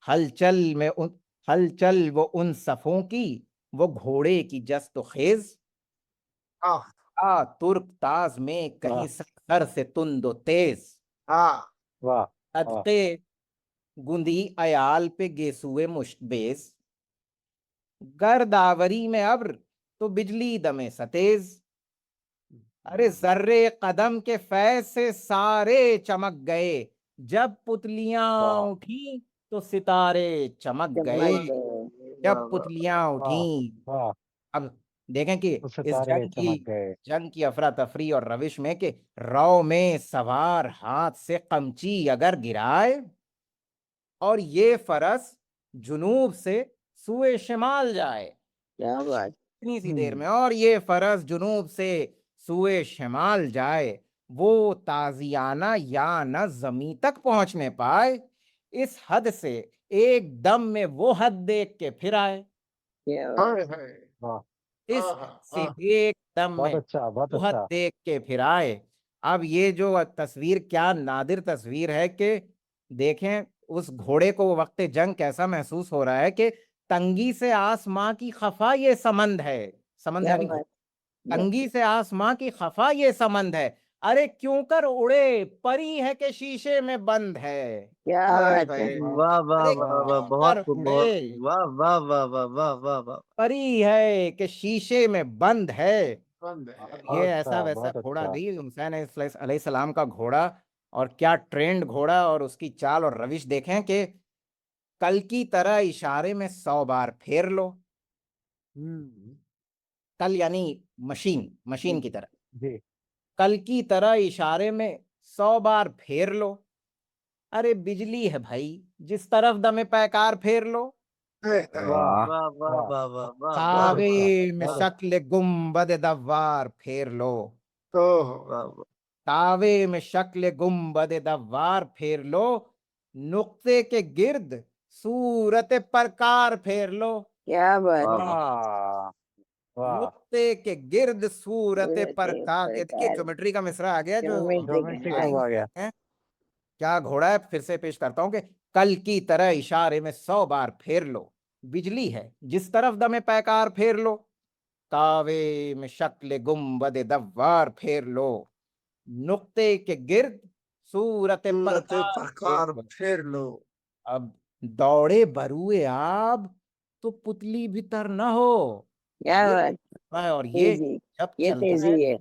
हलचल में उन हलचल वो उन सफों की, वो घोड़े की जस्त खेज। हाँ तुर्क ताज में कहीं वाह सर से तुंदो तेज। हाँ, वाह वाह। सदके गुंदी अयाल पे गेसुए मुश्तबेज। गर्दावरी में अब्र तो बिजली दमे सतेज। अरे जर्रे कदम के फैज से सारे चमक गए। जब पुतलियां वाह उठी तो सितारे चमक गए। वाह, जब वाह, पुतलियां उठी। वाह वाह। अब देखें कि उस इस सितारे चमक गए। जंग की अफरा तफरी और रविश में कि रौ में सवार हाथ से कमची अगर गिराए, और ये फरस जुनूब से सुए शिमाल जाए। क्या बात। इतनी सी देर में और ये फरस जुनूब से सुए शिमाल जाए, वो ताजियाना या न जमी तक पहुंचने पाए। इस हद से एक दम में वो हद देख के फिर आए। हाय हाय, वाह, इस हाँ हद हाँ से हाँ। एक दम बहुत में अच्छा, बहुत वो हद अच्छा। देख के फिर आए। अब ये जो तस्वीर, क्या नादिर तस्वीर है कि देखें उस घोड़े को वक्त जंग कैसा महसूस हो रहा है कि तंगी से आसमां की खफा ये समंद है। समंद यानी तंगी से आसमां की खफा ये समंद है। अरे क्यों कर उड़े, परी है कि शीशे में बंद है। क्या हाय बात है। हाय, वाह, वाह, अरे वाह, वाह वाह, क्यों बहुत कर खूब, बहुत। उड़े, वाह, वाह, वाह, वाह, वाह, वाह, वाह, वाह। परी है कि शीशे में बंद है। बंद है। ये बहुत ऐसा अच्छा, वैसा बहुत घोड़ा अच्छा। नहीं, हुसैन अलैहिस्सलाम का घोड़ा। और क्या ट्रेंड घोड़ा, और उसकी चाल और रविश देखें कि कल की तरह इशारे में 100 बार फेर लो। कल यानी मशीन, मशीन की तरह। जी। कल की तरह इशारे में 100 बार फेर लो। अरे बिजली है भाई, जिस तरफ दमे पैकार फेर लो। हाय हाय, वाह वाह, वाह, वाह। वाह, वाह, वाह, बहुत वाह, काबे अच्छा, में बहुत अच्छा। शक्ल गुम्बद दव्वार फेर लो। तो वाह, वाह। कावे में शक्ल गुम्बद दव्वार फेर लो। नुक्ते के गिर्द सूरत परकार फेर लो। क्या बात वाह है। वाह वाह वाह। नुक्ते के गिर्द सूरत सूरत परकार, ये देखिए प्रकार ज्योमेट्री का मिसरा आ गया जो ज्योमेट्री आएंगे कब आ गया? हैं? क्या घोड़ा है, फिर से पेश करता हूं कि कल की तरह इशारे में 100 बार फेर लो। बिजली है, जिस तरफ दमे पैकार फेर लो। कावे में शक्ल गुम्बद दव्वार फेर लो। नुक्ते के गिर्द सूरत सूरत परकार फेर प्रकार लो। फेर लो। अब दौड़े बरुए आब तो पुतली भीतर न हो। क्या ये बात। है, और ये तेजी, जब ये चलता है तेजी है।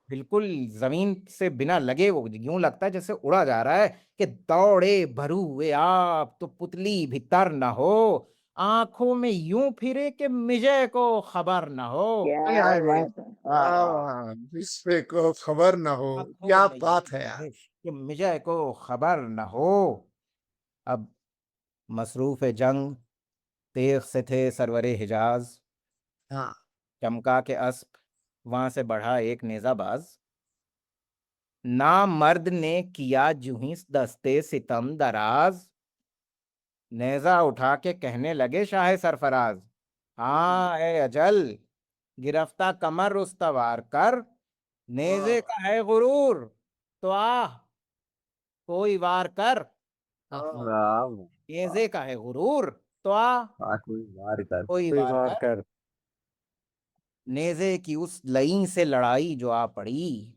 बिल्कुल जमीन से बिना लगे, वो यूं लगता है जैसे उड़ा जा रहा है कि दौड़े भरुए आप तो पुतली भीतर न हो। आंखों में यूं फिरे कि मिजे को खबर न हो। हाय क्या हाय, बात है। वाह, वाह वाह। वाह, विश्व को खबर ना हो। आंखों क्या में यूं बात है यार। फिरे कि मिजे को खबर न हो। अब मसरूफ जंग तेग से थे सरवरे हिजाज। हाँ चमका के अस्प वहां से बढ़ा एक नेजाबाज। ना मर्द ने किया जूही दस्ते सितम दराज। नेजा उठा के कहने लगे शाह सरफराज, हाँ ए अजल, गिरफ्ता कमर रुस्तवार कर। नेजे हाँ का है गुरूर तो आ कोई वार कर। हाँ, वाह। नेजे का है गुरूर तो आ कोई वार कर। कोई कोई वार बार कर। कर। नेज़े की उस लई से लड़ाई जो आ पड़ी,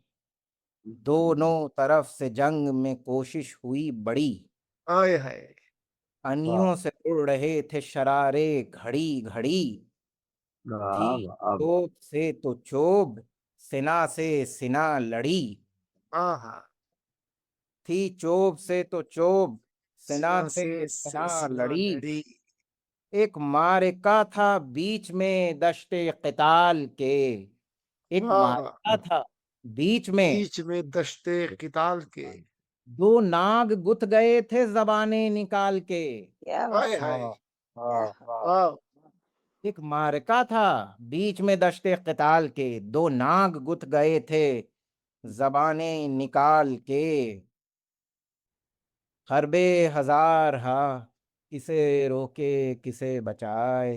दोनों तरफ से जंग में कोशिश हुई बड़ी, आय हाय अनियों से उड़ रहे थे शरारे घड़ी घड़ी, थी वाह वाह चोब से तो चोब, सिना से सिना लड़ी, आहा थी चोब से तो चोब, सिना सिना से से सिना सिना लड़ी। लड़ी। एक मारिका था बीच में दश्ते क़िताल के, एक हाँ मारिका था बीच में, बीच में दश्ते किताल के। दो नाग गुथ गए थे जबाने निकाल के। क्या बात आय हाय वाह वाह वाह एक मारिका था बीच में दश्ते क़िताल के, दो नाग गुथ गए थे जबाने निकाल के। हरबे हजार हा किसे रोके किसे बचाए,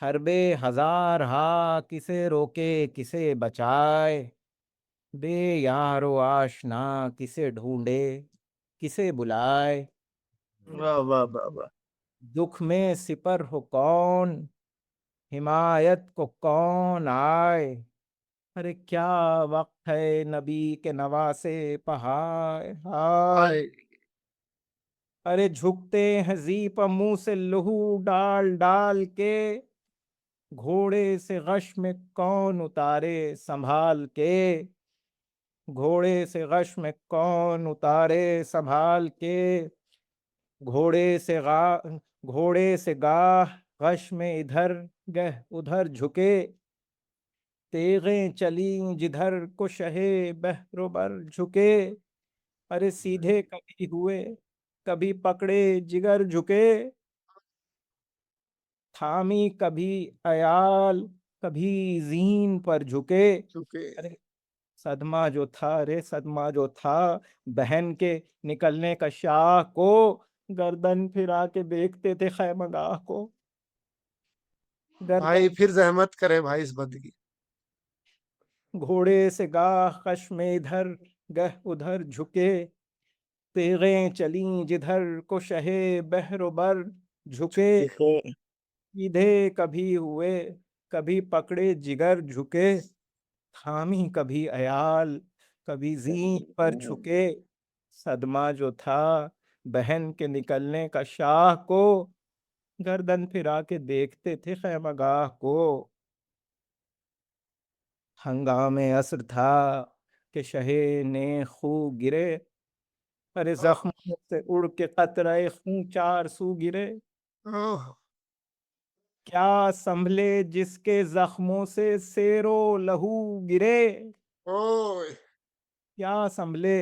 हरबे हजार हा किसे रोके किसे बचाए, बे यारो आशना किसे ढूंढे किसे बुलाए, वाह वाह वाह वाह। दुख में सिपर हो कौन, हिमायत को कौन आए। अरे क्या वक्त है नबी के नवासे पहाड़ हाय। आय अरे झुकते हैं जीप मुंह से लहू डाल डाल के, घोड़े से गश में कौन उतारे संभाल के, घोड़े से गश में कौन उतारे संभाल के, घोड़े से गा घोड़े से गाह गश में इधर गह उधर झुके, तेगें चली जिधर को शहे बहरोबर झुके। अरे सीधे कभी हुए कभी पकड़े जिगर झुके, थामी कभी अयाल कभी जीन पर झुके। चुके। अरे सदमा जो था, अरे सदमा जो था बहन के निकलने का शाह को, गर्दन फिरा के देखते थे खैमगाह को, गर्दन भाई फिर जहमत करे भाई इस बंदगी। घोड़े से गाह कश में इधर गह उधर झुके, तेगें चली जिधर को शहे बहरोबर झुके। सीधे कभी हुए कभी पकड़े जिगर झुके, थामी कभी अयाल कभी जीन पर झुके। सदमा जो था बहन के निकलने का शाह को, गर्दन फिरा के देखते थे खैमगाह को। हंगामे असर था कि शहे ने खू गिरे, अरे जख्म से उड़ के कतरे खूं चार सू गिरे। ओह क्या संभले जिसके जख्मों से सेरो लहू गिरे, ओए क्या संभले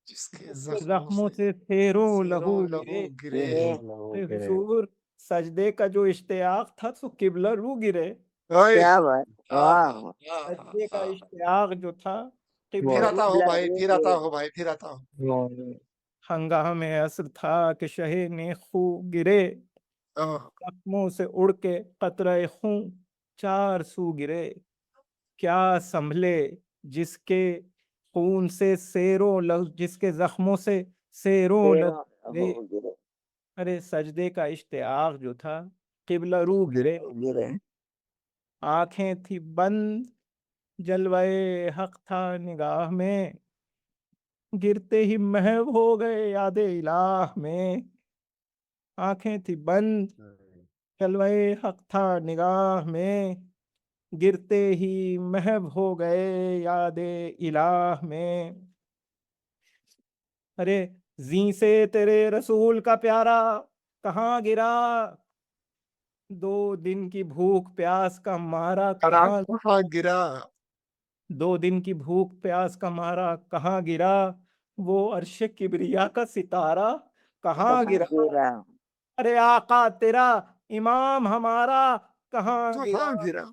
जिसके जिसके जख्मों जख्मों से से सेरो लहू सिरों गिरे। लहू गिरे। अरे हुजूर सजदे का जो इश्तियाक था तो किबला रू गिरे, ओए क्या बात वाह सजदे का इश्तियाक जो था फिर किबला रू। आता हो भाई लहू फिर आता गिरे। हो भाई फिर आता हो। हंगामे असर था कि शहे ने खू गिरे, ओह जख्मों से उड़ के कतरे खूं चार सू गिरे। क्या संभले जिसके खून से सेरों लहू, जिसके जख्मों से सेरों लहू तेरा गिरे। लहू गिरे। अरे सजदे का इश्तियाक जो था किबला रू गिरे। गिरे। आंखें थी बंद जलवाए हक था निगाह में, गिरते ही महव हो गए यादे इलाह में। आंखें थी बंद जलवाए हक था निगाह में, गिरते ही महव हो गए यादे इलाह में। अरे जी से तेरे रसूल का प्यारा कहाँ गिरा, 2 दिन की भूख प्यास का मारा कड़ा कहाँ, कहाँ गिरा। 2 दिन की भूख प्यास का मारा कहाँ गिरा, वो अर्श किबरिया का सितारा कहाँ गिरा। गिरा। अरे आका तेरा इमाम हमारा कहाँ गिरा, कहाँ गिरा।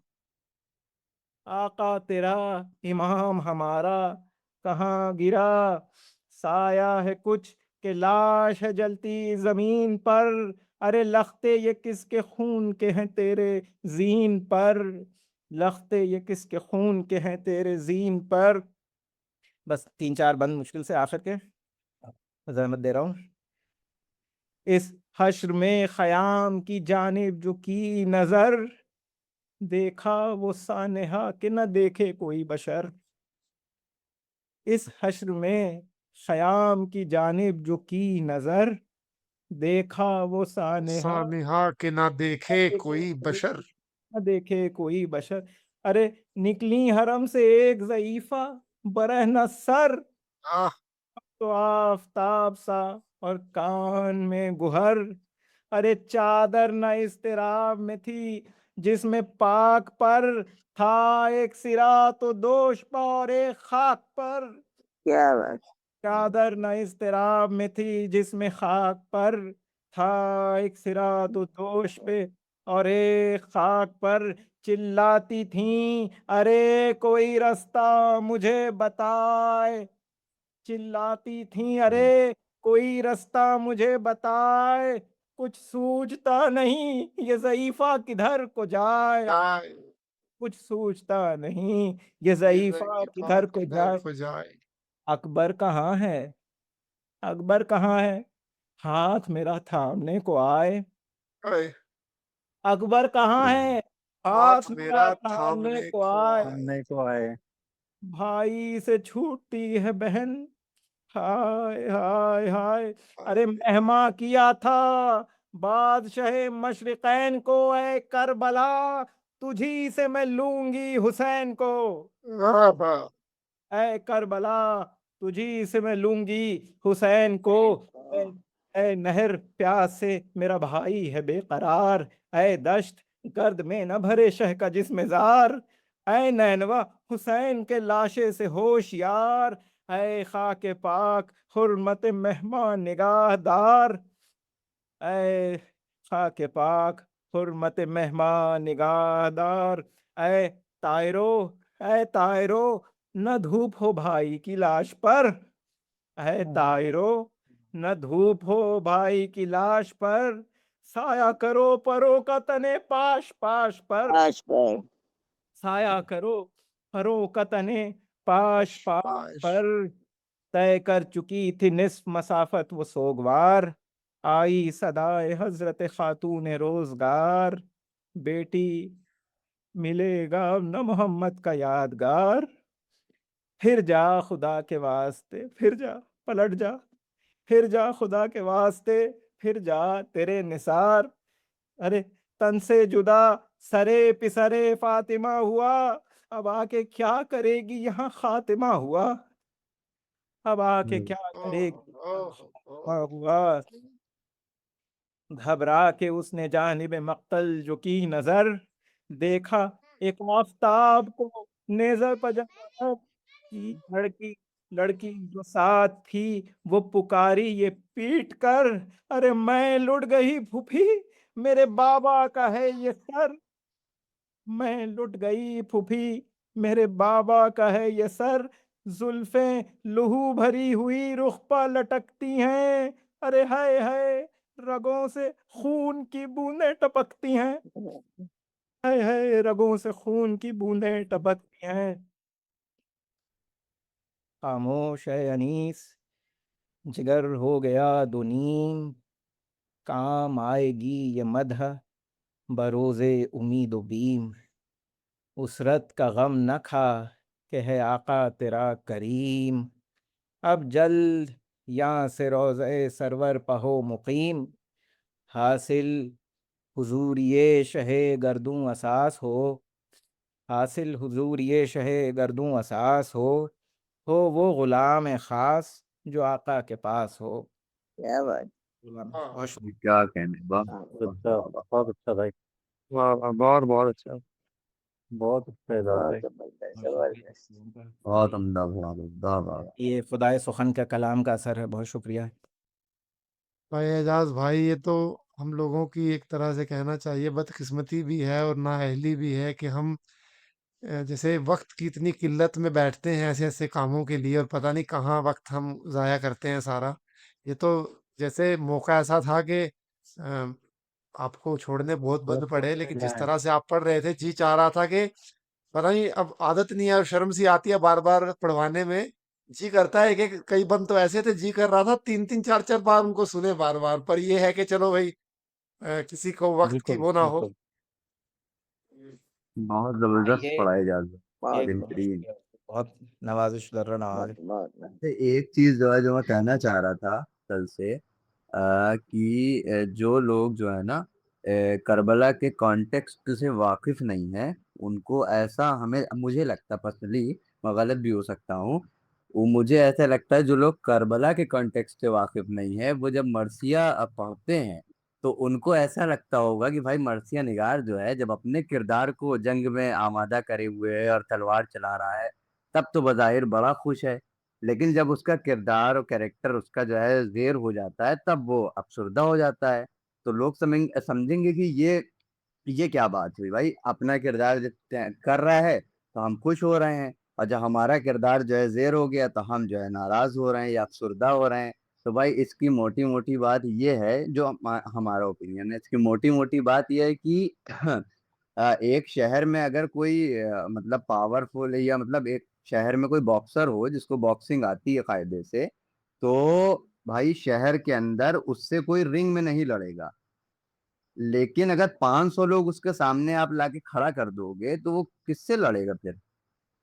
आका तेरा इमाम हमारा कहाँ गिरा। साया है कुछ के लाश है जलती जमीन पर, अरे लखते ये किसके खून के हैं तेरे जीन पर, लखते ये किसके खून के हैं तेरे जीन पर। बस 3-4 बंद मुश्किल से आखिर के, जहमत दे रहा हूँ। इस हश्र में खयाम की जानिब जो की नजर, देखा वो सानेहा कि न देखे कोई बशर। इस हश्र में ख़याम की जानिब जो की नज़र, देखा वो सानेहा सानिहा के ना देखे कोई बशर। न देखे कोई बशर। अरे निकली हरम से एक ज़ईफ़ा, बरहना सर आह, तो आफ़ताब सा और कान में गुहर। अरे चादर न इज़्तिराब में थी जिसमें पाक पर था एक सिरा तो दोष पर और एक खाक पर। क्या बात। चादर न इज़्तिराब में थी जिसमें खाक पर था एक सिरा तो दोष पे और एक खाक पर। चिल्लाती थीं अरे कोई रास्ता मुझे बताए, चिल्लाती थीं अरे कोई रास्ता मुझे बताए। कुछ सूझता नहीं ये ज़ईफ़ा किधर को जाए, जाए कुछ सूझता नहीं ये ये ज़ईफ़ा ज़ईफ़ा किधर को किधर जाए। को जाए। अकबर कहाँ है, अकबर कहाँ है, हाथ मेरा थामने को आए। ओए, अकबर कहाँ है, हाथ हाथ मेरा मेरा थामने थामने को को आए। आए। हमने को आए, भाई से छूटती है बहन, हाय हाय हाय। अरे मेहमा किया था बादशाह मशरिकैन को, ए करबला तुझी से मैं लूंगी हुसैन को। वाह वाह। ए करबला तुझी से मैं लूंगी हुसैन को। ए, ए नहर प्यास से मेरा भाई है बेकरार। ए दश्त गर्द में न भरे शह का जिस्म जार। ए नैनवा हुसैन के लाशे से होशियार। ए खाके पाक हुर्मत मेहमान निगाहदार। ए खाके पाक हुर्मत मेहमान निगाहदार। ए तायरो, ए तायरो न धूप हो भाई की लाश पर। है तायरो न धूप हो भाई की लाश पर। साया करो परो का तने पाश पाश पर। पास पर। साया करो परो का तने पाश पाश पाश। पर। तय कर चुकी थी निस्फ मसाफत वो सोगवार। आई सदाए हजरत खातून रोजगार। बेटी मिलेगा न मोहम्मद का यादगार। फिर जा खुदा के वास्ते, फिर जा, पलट जा, फिर जा खुदा के वास्ते, फिर जा तेरे निसार। अरे तन से जुदा सरे पिसरे फातिमा हुआ, अब आके क्या करेगी यहाँ खातिमा हुआ। अब आके क्या ओह करेगी ओह खातिमा ओह। हुआ। घबरा के उसने जानिब मक्तल जो की नजर, देखा एक आफताब को नेजर पजा की लड़की, लड़की जो साथ थी वो पुकारी ये पीट कर। अरे मैं लुट गई फूफी, मेरे बाबा का है ये सर। मैं लुट गई फूफी, मेरे बाबा का है ये सर। जुल्फें लहू भरी हुई रुख पर लटकती हैं। अरे हाय हाय रगों से खून की बूंदें टपकती हैं। हाय हाय रगों से खून की बूंदें टपकती हैं। खामोश है अनीस, जिगर हो गया दुनीम। काम आएगी ये मदह बरोज़े उम्मीद व बीम। उसरत का गम न खा कि है आका तेरा करीम। अब जल्द यहाँ से रोज़े सरवर पहो मुकीम। हासिल हुजूर ये शहे गर्दूं असास हो। हासिल हुजूर ये शहे गर्दूं असास हो वो गुलाम ख़ास जो आका के पास हो। क्या बात। गुलाम हाँ, बहुत शुक्रिया। क्या कहने, वाह हाँ, वाह अच्छा, वाह वाह। बहुत अच्छा भाई, वाह वाह, बहुत बहुत अच्छा। बहुत अच्छा इजाज़ बहुत भाई। जबरदस्त बहुत शुक्रिया जबरदस्त। लोगों का। बहुत उम्दा, बहुत उम्दा, वाह वाह। ये खुदाए सुखन का कलाम का असर है, बहुत शुक्रिया। भाई एजाज भाई, ये तो हम लोगों की एक तरह से कहना चाहिए बदकिस्मती भी है और नाअहली भी है कि हम जैसे वक्त की इतनी किल्लत में बैठते हैं ऐसे ऐसे कामों के लिए और पता नहीं कहाँ वक्त हम ज़ाया करते हैं सारा। ये तो जैसे मौका ऐसा था कि आपको छोड़ने बहुत बंद पड़े, लेकिन जिस तरह से आप पढ़ रहे थे जी चाह रहा था कि पता नहीं, अब आदत नहीं है और शर्म सी आती है बार बार पढ़वाने में। जी करता है कि कई बंद तो ऐसे थे जी कर रहा था तीन तीन चार चार बार उनको सुने बार बार, पर ये है कि चलो भाई किसी को वक्त की बिल्कुल वो ना हो। बिल्कुल। बहुत जबरदस्त ये पढ़ा है इजाजत, बहुत एक बेहतरीन। बहुत नवाजिश दर्रा नवाज। बहुत एक चीज जो है जो मैं कहना चाह रहा था कल से, कि जो लोग जो है ना करबला के कॉन्टेक्स्ट से वाकिफ नहीं है, उनको ऐसा हमें मुझे लगता पर्सनली, मैं गलत भी हो सकता हूँ, वो मुझे ऐसा लगता है जो लोग करबला के कॉन्टेक्स्ट से वाकिफ नहीं है वो जब मरसिया पढ़ते हैं तो उनको ऐसा लगता होगा कि भाई मरसिया निगार जो है जब अपने किरदार को जंग में आमादा करे हुए है और तलवार चला रहा है तब तो बज़ाहिर बड़ा खुश है, लेकिन जब उसका किरदार और कैरेक्टर उसका जो है जेर हो जाता है तब वो अफसुर्दा हो जाता है। तो लोग समझेंगे कि ये क्या बात हुई भाई, अपना किरदार जब कर रहा है तो हम खुश हो रहे हैं, और जब हमारा किरदार जो है जेर हो गया तो हम जो है नाराज हो रहे हैं या अफसुर्दा हो रहे हैं। तो भाई इसकी मोटी मोटी बात ये है, जो हमारा ओपिनियन है, इसकी मोटी मोटी बात ये है कि एक शहर में अगर कोई मतलब पावरफुल है या मतलब एक शहर में कोई बॉक्सर हो जिसको बॉक्सिंग आती है कायदे से, तो भाई शहर के अंदर उससे कोई रिंग में नहीं लड़ेगा। लेकिन अगर 500 लोग उसके सामने आप लाके खड़ा कर दोगे तो वो किससे लड़ेगा फिर,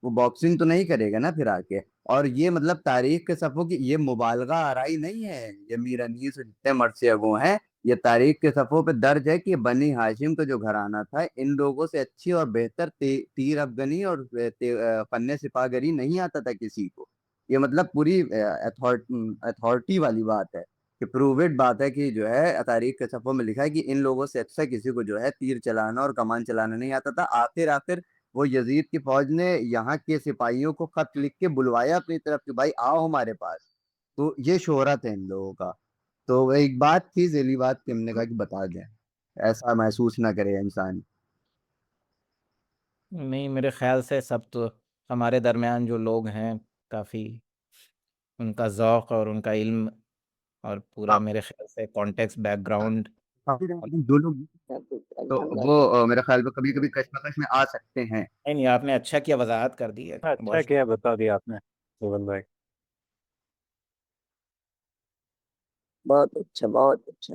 वो बॉक्सिंग तो नहीं करेगा ना फिर आके। और ये मतलब तारीख के सफ़ों की ये मुबालगा आराई नहीं है, ये मीर अनीस और जितने मर्सियागो हैं, ये तारीख के सफ़ों पे दर्ज है कि बनी हाशिम का जो घराना था इन लोगों से अच्छी और बेहतर तीर अफगनी और फन्ने सिपाहगरी नहीं आता था किसी को। ये मतलब पूरी अथॉरिटी वाली बात है कि प्रूवेड बात है कि जो है तारीख के सफ़ों में लिखा है कि इन लोगों से अच्छा किसी को जो है तीर चलाना और कमान चलाना नहीं आता था। आखिर आखिर वो यजीद की फौज ने यहाँ के सिपाहियों को खत लिख के बुलवाया अपनी तरफ कि भाई आओ हमारे पास। तो ये शोहरत है इन लोगों का। तो एक बात थी जेली बात कि हमने कहा कि बता दें, ऐसा महसूस ना करे इंसान। नहीं, मेरे ख्याल से सब तो हमारे दरमियान जो लोग हैं काफ़ी उनका ज़ौक़ और उनका इल्म और पूरा मेरे ख्याल से कॉन्टेक्स्ट बैकग्राउंड। जो लोग तो वो मेरे ख्याल में कभी कभी कश्मकश में आ सकते हैं। नहीं नहीं, आपने अच्छा किया, वजाहत कर दी है, अच्छा बहुत किया, बता दिया आपने रोहन भाई। अच्छा बहुत अच्छा।